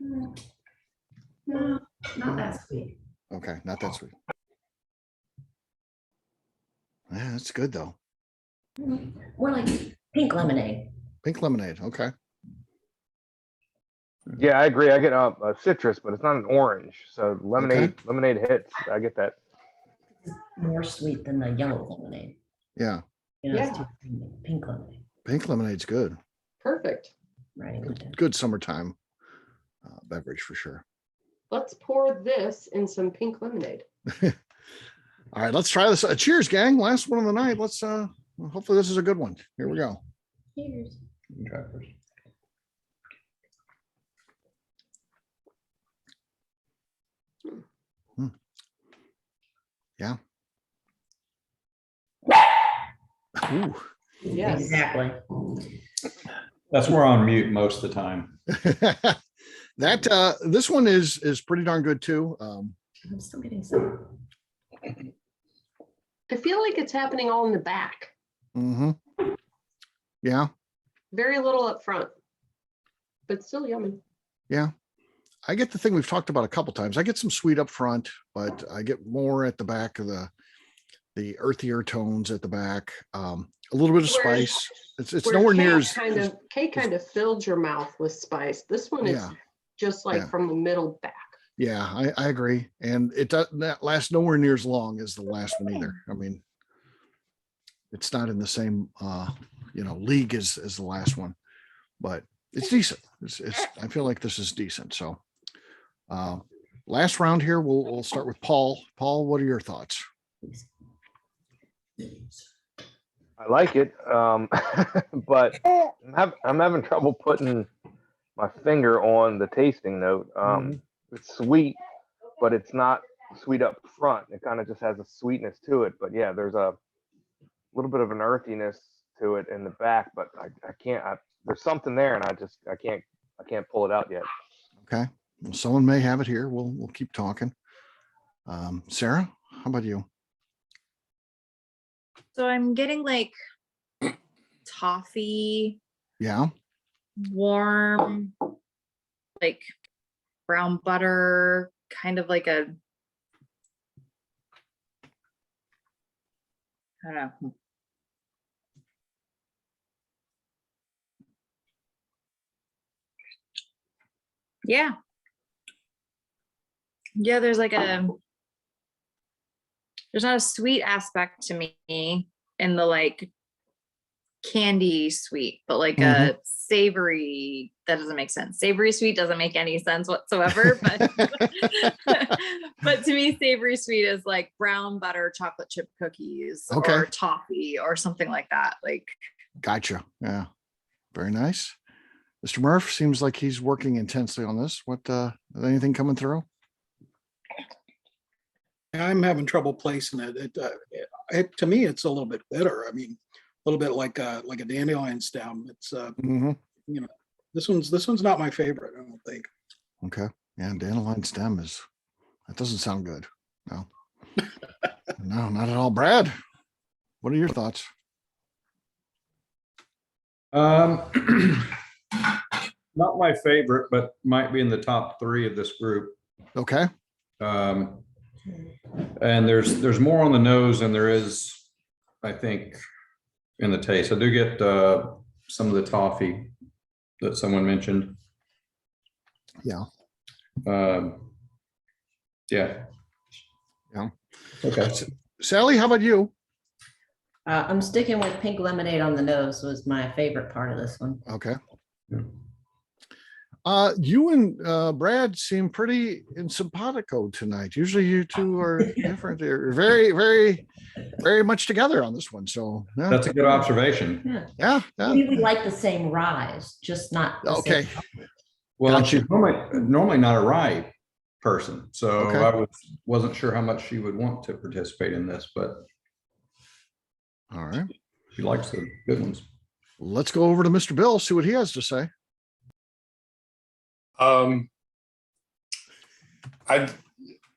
No, not that sweet. Okay, not that sweet. Yeah, that's good though. More like pink lemonade. Pink lemonade. Okay. Yeah, I agree. I get a citrus, but it's not an orange. So lemonade hits. I get that. More sweet than the yellow lemonade. Yeah. It's pink lemonade. Pink lemonade's good. perfect. Right. Good summertime beverage for sure. Let's pour this in some pink lemonade. All right, let's try this. Cheers, gang. Last one of the night. Let's hopefully this is a good one. Here we go. Cheers. Yeah. Ooh. Yes. Exactly. That's where I'm on mute most of the time. That this one is pretty darn good too. I'm still getting some. I feel like it's happening all in the back. Mm-hmm. Yeah. Very little up front, but still yummy. Yeah. I get the thing we've talked about a couple times. I get some sweet up front, but I get more at the back of the earthier tones at the back. A little bit of spice. It's nowhere near as Cake kind of filled your mouth with spice. This one is just like from the middle back. Yeah, I agree. And it doesn't last nowhere near as long as the last one either. I mean, it's not in the same league as the last one, but it's decent. I feel like this is decent. So last round here, we'll start with Paul. Paul, what are your thoughts? I like it, but I'm having trouble putting my finger on the tasting note. It's sweet, but it's not sweet up front. It kind of just has a sweetness to it. But yeah, there's a little bit of an earthiness to it in the back, but I can't. There's something there, and I can't pull it out yet. Okay, well, someone may have it here. We'll keep talking. Sarah, how about you? So I'm getting like toffee, Yeah. warm, like brown butter, kind of like I don't know. Yeah. Yeah, there's not a sweet aspect to me in the like candy sweet, but like a savory, that doesn't make sense. Savory sweet doesn't make any sense whatsoever, but but to me, savory sweet is like brown butter chocolate chip cookies or toffee or something like that. Like, gotcha. Yeah, very nice. Mr. Murph seems like he's working intensely on this. What anything coming through? I'm having trouble placing it. To me, it's a little bit bitter. I mean, a little bit like a dandelion stem. It's this one's not my favorite, I don't think. Okay. Yeah, dandelion stem that doesn't sound good. No. No, not at all. Brad, what are your thoughts? Not my favorite, but might be in the top 3 of this group. Okay. And there's more on the nose than there is, I think, in the taste. I do get some of the toffee that someone mentioned. Yeah. Yeah. Yeah. Okay. Sally, how about you? I'm sticking with pink lemonade on the nose was my favorite part of this one. Okay. You and Brad seem pretty in simpatico tonight. Usually you two are different. You're very, very, very much together on this one. So yeah. That's a good observation. Yeah. Maybe we like the same ryes, just not the Okay. same. Well, Gotcha. she's normally not a rye person, so Okay. I wasn't sure how much she would want to participate in this, but All right. she likes the good ones. Let's go over to Mr. Bill, see what he has to say.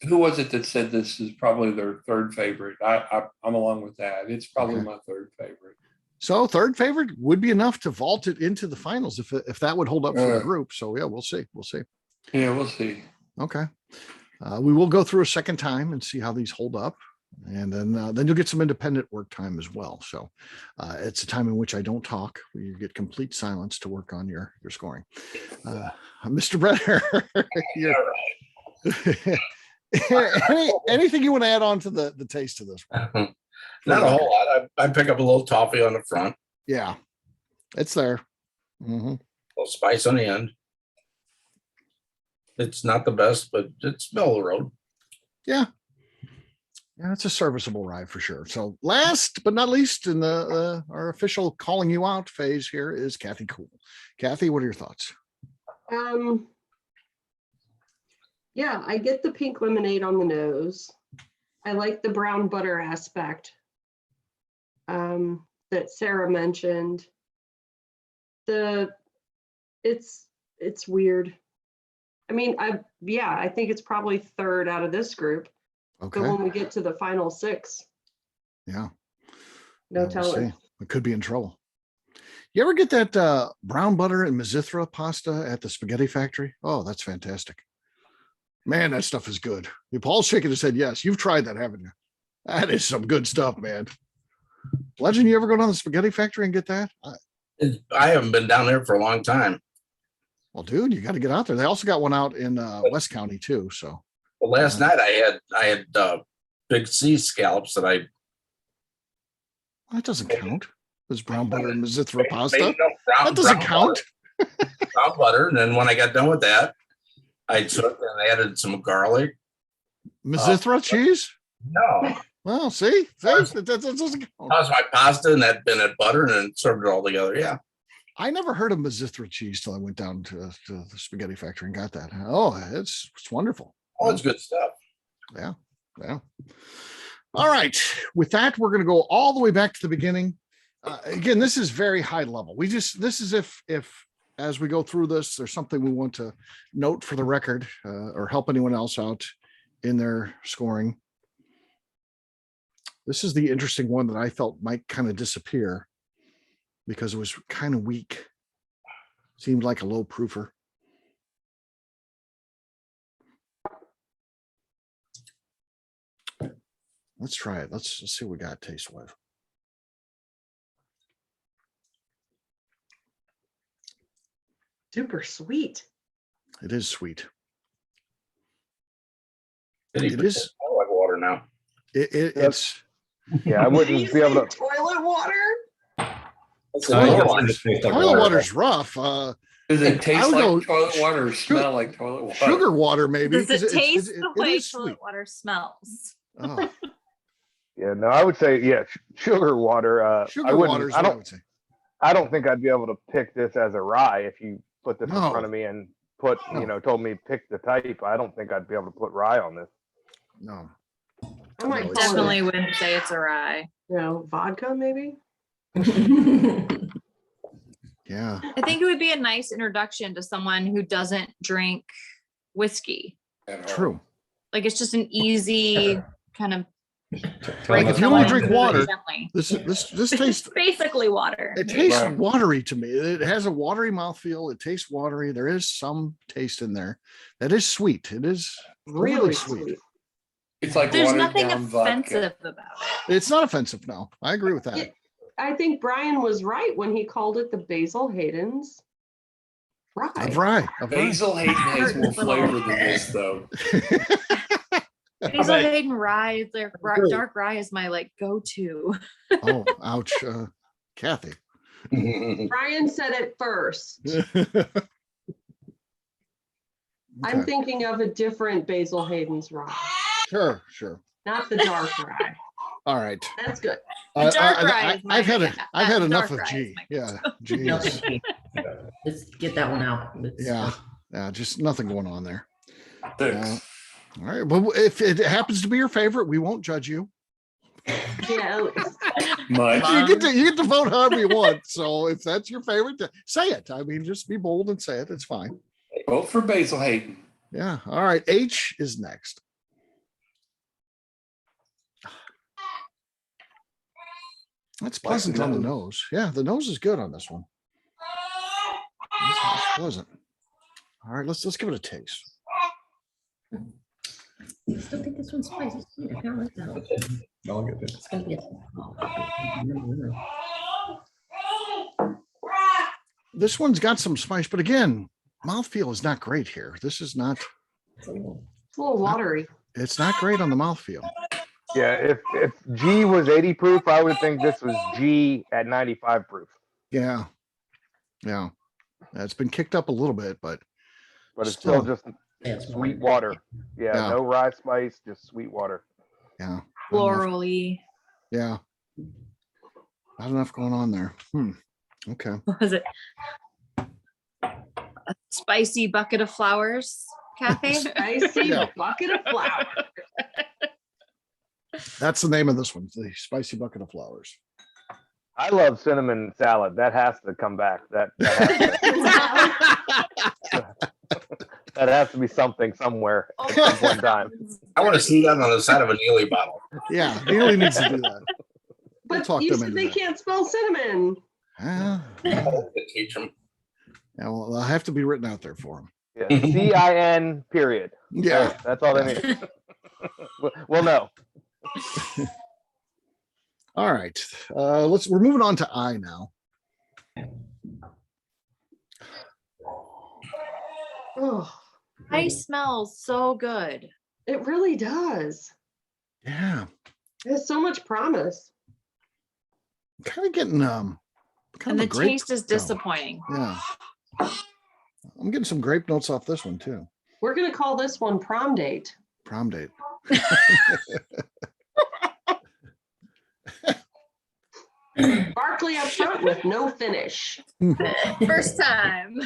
Who was it that said this is probably their third favorite? I'm along with that. It's probably my third favorite. So third favorite would be enough to vault it into the finals if that would hold up for the group. So yeah, we'll see. Yeah, we'll see. Okay. We will go through a second time and see how these hold up. And then you'll get some independent work time as well. So it's a time in which I don't talk. You get complete silence to work on your scoring. Mr. Brenner, anything you want to add on to the taste of this one? Not a whole lot. I pick up a little toffee on the front. Yeah, it's there. A little spice on the end. It's not the best, but it's middle of the road. Yeah. Yeah, it's a serviceable rye for sure. So last but not least in our official calling you out phase here is Kathy Cool. Kathy, what are your thoughts? Yeah, I get the pink lemonade on the nose. I like the brown butter aspect that Sarah mentioned. It's weird. I mean, I think it's probably third out of this group. Okay. But when we get to the final 6, Yeah. no We'll telling. see. We could be in trouble. You ever get that brown butter and Mizithra pasta at the spaghetti factory? Oh, that's fantastic. Man, that stuff is good. Paul's shaking his head. Yes, you've tried that, haven't you? That is some good stuff, man. Legend, you ever go down to the spaghetti factory and get that? I haven't been down there for a long time. Well, dude, you got to get out there. They also got one out in West County too. So Well, last night I had big sea scallops that that doesn't count. Was brown butter and Mizithra pasta? Made no brown- That doesn't brown count. Brown butter. And then when I got done with that, I took and added some garlic. Mizithra cheese? No, Well, see, that doesn't count. that was my pasta and that been at butter and then served it all together. Yeah. I never heard of Mizithra cheese till I went down to the spaghetti factory and got that. Oh, it's wonderful. Oh, it's good stuff. Yeah. All right. With that, we're going to go all the way back to the beginning. Again, this is very high level. This is if as we go through this, there's something we want to note for the record or help anyone else out in their scoring. This is the interesting one that I felt might kind of disappear because it was kind of weak. Seemed like a low proofer. Let's try it. Let's see what we got taste wise. Super sweet. It is sweet. It It is. I like water now. It's Yeah, I Did you wouldn't be able say to. toilet water? toilet water's rough. Does I it taste would like go toilet water or smell like toilet water? Sugar water, maybe. Does 'cause it taste it the way is toilet sweet. water smells? Oh, Yeah, no, I would say sugar water. sugar water is what I would say. I don't think I'd be able to pick this as a rye if you put this in No. front of me and put, No. told me pick the type. I don't think I'd be able to put rye on this. No. I might No, call Definitely wouldn't say it's a rye. vodka maybe. Yeah. I think it would be a nice introduction to someone who doesn't drink whiskey. At all. True. Like it's just an easy kind of Tell them if it's you only fine. drink water, Gently. This It's tastes. basically water. It tastes Right. watery to me. It has a watery mouthfeel. It tastes watery. There is some taste in there. That is sweet. It is Really sweet. sweet. It's like There's watered nothing down vodka. offensive about it. It's not offensive. No, I agree with that. Yeah. I think Brian was right when he called it the Basil Hayden's rye. Of rye. Of rye. Basil Hayden has more flavor than this, though. Basil Hayden rye, dark rye is my like go-to. Oh, ouch. Kathy. Brian said it first. I'm Okay. thinking of a different Basil Hayden's rye, Sure. not the dark rye. All right. That's good. Dark rye is I've had my- I've had dark enough of rye is G. my Yeah. G No, is, thank you. Let's get that one out. yeah. Yeah. Just nothing going on there. Thanks. All right. But if it happens to be your favorite, we won't judge you. Yeah. Much. You get to vote however you want. So if that's your favorite, say it. I mean, just be bold and say it. It's fine. Vote for Basil Hayden. Yeah. All right. H is next. That's pleasant on the nose. Yeah, the nose is good on this one. That's pleasant. All right, let's give it a taste. I still think this one's spicy. I kinda like that one. I'll get it. It's gonna be This one's got some spice, but again, mouthfeel is not great here. This is not, It's a little watery. it's not great on the mouthfeel. Yeah, if G was 80 proof, I would think this was G at 95 proof. Yeah. Yeah. It's been kicked up a little bit, but But it's still Still. just sweet water. Yeah, Yeah. no rye spice, just sweet water. yeah. Florally. Yeah. Not enough going on there. Okay. What was it? A spicy bucket of flowers, Kathy? Spicy Yeah. bucket of flour. That's the name of this one, the spicy bucket of flowers. I love cinnamon salad. That has to come back. That has to be something somewhere at some point in time. I want to see that on the side of a Neely bottle. Yeah, he really needs to do that. We'll But talk you them said into they that. can't spell cinnamon. Ah, I hope they teach them. yeah, well, I'll have to be written out there for him. Yeah, CIN period. Yeah. That's all they need. We'll know. All right. We're moving on to I now. Oh, I smell so good. it really does. Yeah. It has so much promise. Kind of getting kind And of the a grape taste is tone. disappointing. Yeah. I'm getting some grape notes off this one too. We're gonna call this one prom date. Prom date. Sparkly up front with no finish. First time.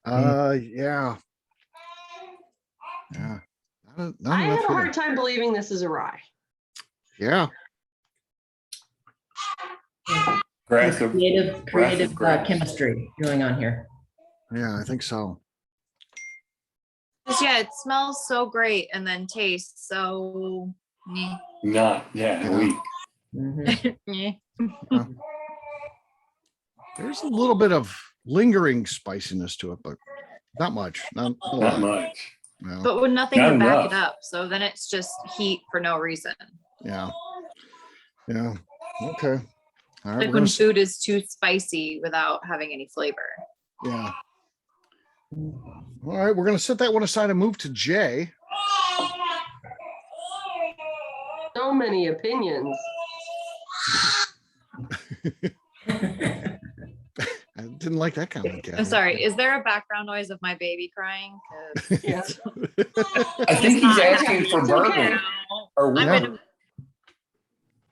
Yeah. Yeah. Not I enough have a here. hard time believing this is a rye. Yeah. Aggressive. Creative grapes. chemistry going on here. Yeah, I think so. 'Cause, yeah, it smells so great and then tastes so meh. Not, Yeah. weak. Mhm. Meh. There's a little bit of lingering spiciness to it, but not much. Not a lot. Not much. No. But with nothing Not to back enough. it up. So then it's just heat for no reason. Yeah. Yeah. Okay. All right. Like We're when gonna, food is too spicy without having any flavor. yeah. All right. We're going to set that one aside and move to Jay. So many opinions. I didn't like that comment. I'm sorry. Is there a background noise of my baby crying? 'Cause Yeah. I think he's not asking for It's okay. bourbon. now, Or I'm Yeah. in a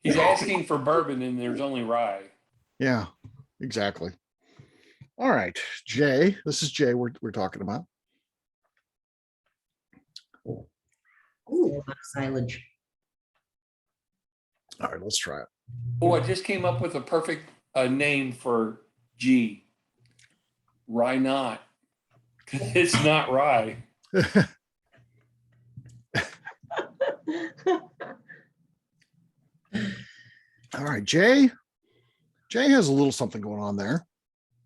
he's asking for bourbon and there's only rye. Yeah, exactly. All right, Jay. This is Jay we're talking about. Ooh, a lot of silage. All right, let's try it. Oh, I just came up with a perfect name for G. Rye not. 'Cause it's not rye. All right, Jay. Jay has a little something going on there.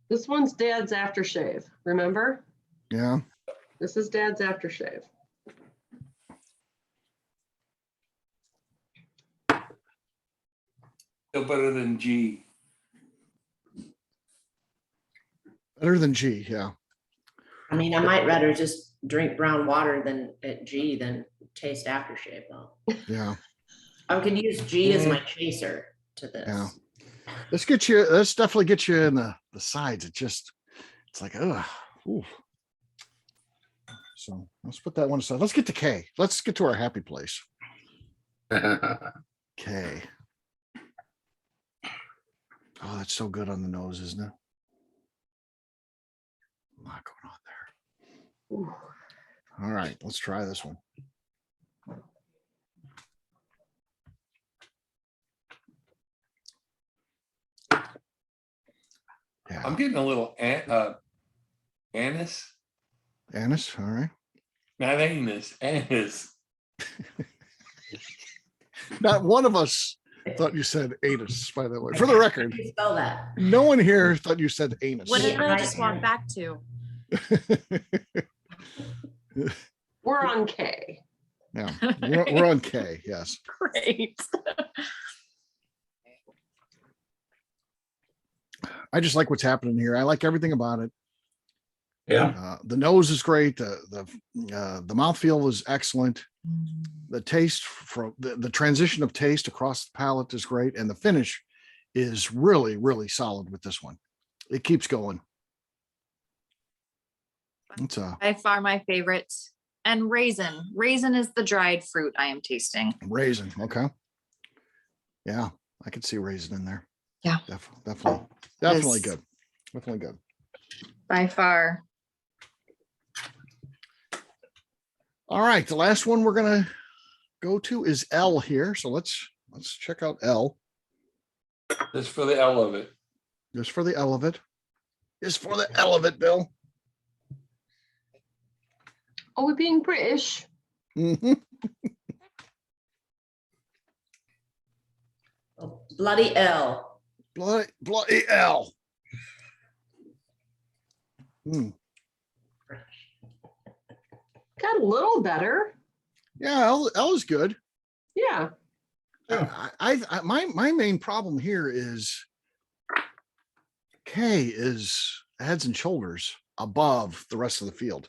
This one's Dad's aftershave. Remember? Yeah. This is Dad's aftershave. Still better than G. Better than G. Yeah. I mean, I might rather just drink brown water than at G than taste aftershave though. Yeah. I could use G as my chaser to this. Yeah. Let's definitely get you in the sides. It's like, ooh. So let's put that one aside. Let's get to K. Let's get to our happy place. K. Oh, that's so good on the nose, isn't it? A lot going on there. Ooh. All right, let's try this one. Yeah, I'm getting a little anise. anise. All right. Not anus, anise. Not one of us thought you said anus, by the way. For the record, How do you spell that? no one here thought you said anus. What did Yeah, I I just am. walk back to? We're on K. Yeah, we're on K. Yes. Great. I just like what's happening here. I like everything about it. Yeah. The nose is great. The mouthfeel is excellent. The taste from the transition of taste across the palate is great, and the finish is really, really solid with this one. It keeps going. It's a By far my favorite. And raisin. Raisin is the dried fruit I am tasting. raisin. Okay. Yeah, I could see raisin in there. Yeah. Definitely Yes. good. Definitely good. By far. All right, the last one we're gonna go to is L here. So let's check out L. Just for the L of it. Just for the L of it. Just for the L of it, Bill. Are we being British? Mhm. Oh, bloody L. Bloody L. Mm. Got a little better. Yeah, L is good. Yeah. My main problem here is K is heads and shoulders above the rest of the field.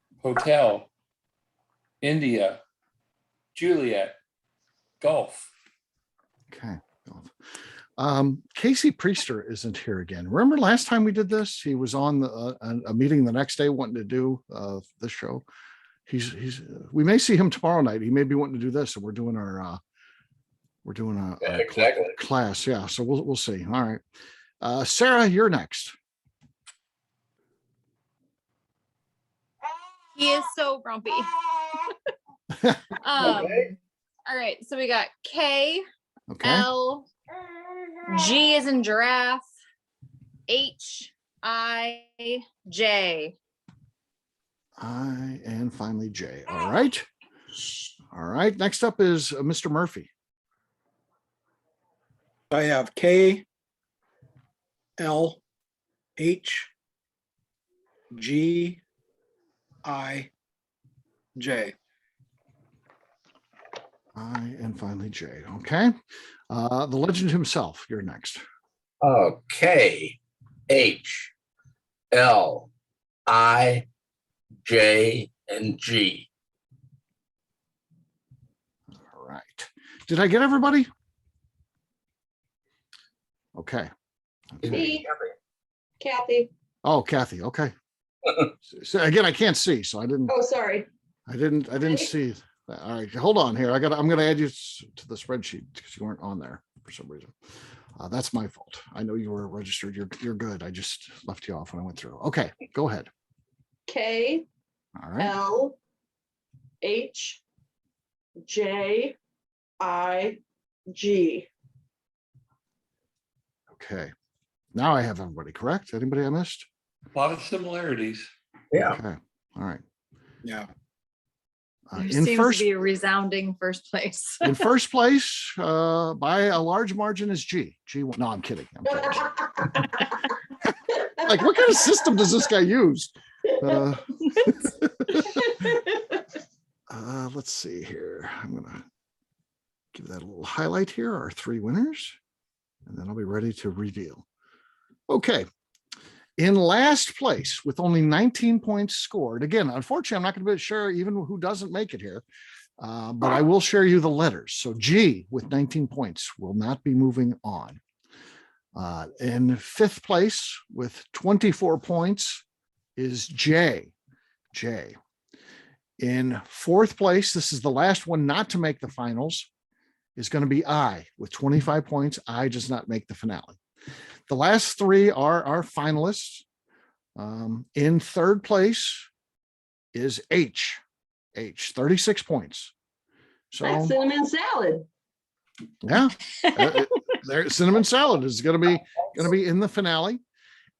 Hotel, India, Juliet, Gulf. Okay. Casey Priester isn't here again. Remember last time we did this? He was on a meeting the next day wanting to do this show. We may see him tomorrow night. He may be wanting to do this, and we're doing a exactly. class. Yeah, so we'll see. All right, Sarah, you're next. He is so grumpy. Okay. All right, so we got K, Okay. L, G is in giraffe, H, I, J. I and finally J. All right. All right. Next up is Mr. Murphy. I have K, L, H, G, I, J. I and finally J. Okay. The legend himself. You're next. K, H, L, I, J, and G. All right. Did I get everybody? Okay. Me, Kathy. Oh, Kathy. Okay. So again, I can't see, so I didn't Sorry. see. All right, hold on here. I'm going to add you to the spreadsheet because you weren't on there for some reason. That's my fault. I know you were registered. You're good. I just left you off when I went through. Okay, go ahead. K, All right. L, H, J, I, G. Okay. Now I have everybody correct. Anybody I missed? A lot of similarities. Yeah. Okay. All right. Yeah. There In seems first to be a resounding first place. in first place, by a large margin is G. G1. No, I'm kidding. I'm kidding. Like, what kind of system does this guy use? Let's see here. I'm gonna give that a little highlight here. Our three winners, and then I'll be ready to reveal. Okay. In last place with only 19 points scored. Again, unfortunately, I'm not going to be sure even who doesn't make it here, but I will share you the letters. So G with 19 points will not be moving on. In fifth place with 24 points is J. J. In fourth place, this is the last one not to make the finals, is going to be I with 25 points. I does not make the finale. The last three are our finalists. In third place is H. 36 points. So That's cinnamon salad. yeah, there cinnamon salad is going to be in the finale.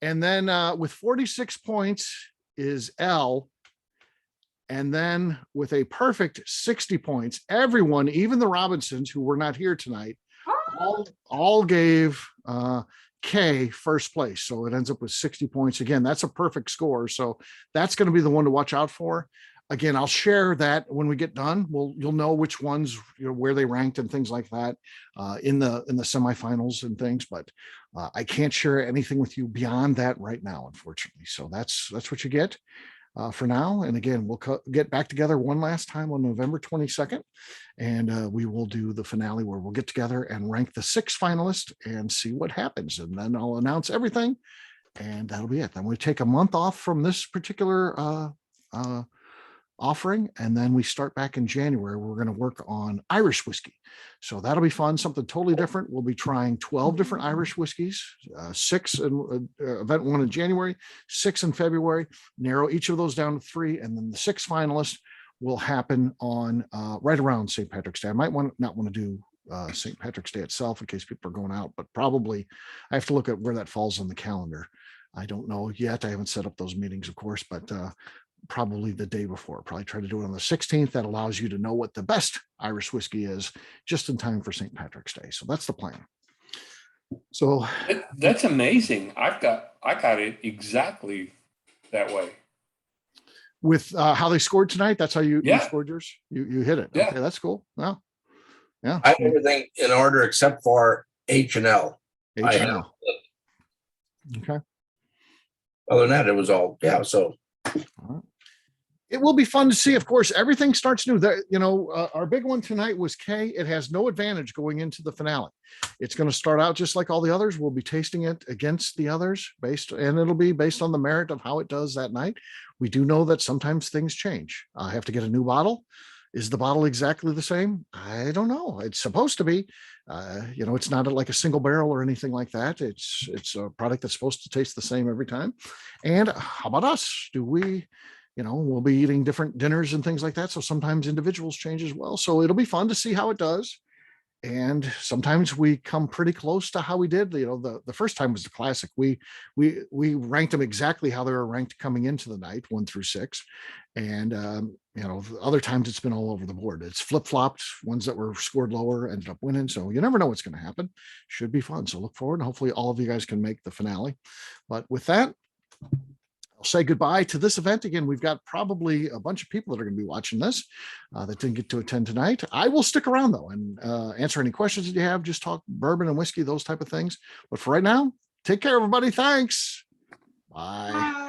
And then with 46 points is L. And then with a perfect 60 points, everyone, even the Robinsons who were not here tonight, all gave K first place. So it ends up with 60 points. Again, that's a perfect score. So that's going to be the one to watch out for. Again, I'll share that when we get done. You'll know which ones, where they ranked and things like that in the semifinals and things. But I can't share anything with you beyond that right now, unfortunately. So that's what you get for now. And again, we'll get back together one last time on November 22nd, and we will do the finale where we'll get together and rank the 6 finalists and see what happens. And then I'll announce everything, and that'll be it. Then we take a month off from this particular offering, and then we start back in January. We're going to work on Irish whiskey, so that'll be fun, something totally different. We'll be trying 12 different Irish whiskeys, 6 in event 1 in January, 6 in February, narrow each of those down to 3, and then the 6 finalists will happen on right around St. Patrick's Day. I might not want to do St. Patrick's Day itself in case people are going out, but probably I have to look at where that falls on the calendar. I don't know yet. I haven't set up those meetings, of course, but probably the day before. Probably try to do it on the 16th. That allows you to know what the best Irish whiskey is just in time for St. Patrick's Day. So that's the plan. So That's amazing. I got it exactly that way. with how they scored tonight, that's how you Yeah. scored yours. You hit it. Yeah. Okay, that's cool. Well, yeah. I have everything in order except for H and L. I have. H&L. Okay. Other than that, it was all, yeah. So It will be fun to see. Of course, everything starts new. Our big one tonight was K. It has no advantage going into the finale. It's going to start out just like all the others. We'll be tasting it against the others and it'll be based on the merit of how it does that night. We do know that sometimes things change. I have to get a new bottle. Is the bottle exactly the same? I don't know. It's supposed to be. It's not like a single barrel or anything like that. It's a product that's supposed to taste the same every time. And how about us? We'll be eating different dinners and things like that. So sometimes individuals change as well. So it'll be fun to see how it does. And sometimes we come pretty close to how we did. The first time was the classic. We ranked them exactly how they were ranked coming into the night, 1 through 6. And other times it's been all over the board. It's flip-flopped. Ones that were scored lower ended up winning. So you never know what's going to happen. Should be fun. So look forward, and hopefully all of you guys can make the finale. But with that, I'll say goodbye to this event. Again, we've got probably a bunch of people that are going to be watching this that didn't get to attend tonight. I will stick around though and answer any questions that you have. Just talk bourbon and whiskey, those type of things. But for right now, take care, everybody. Thanks. Bye.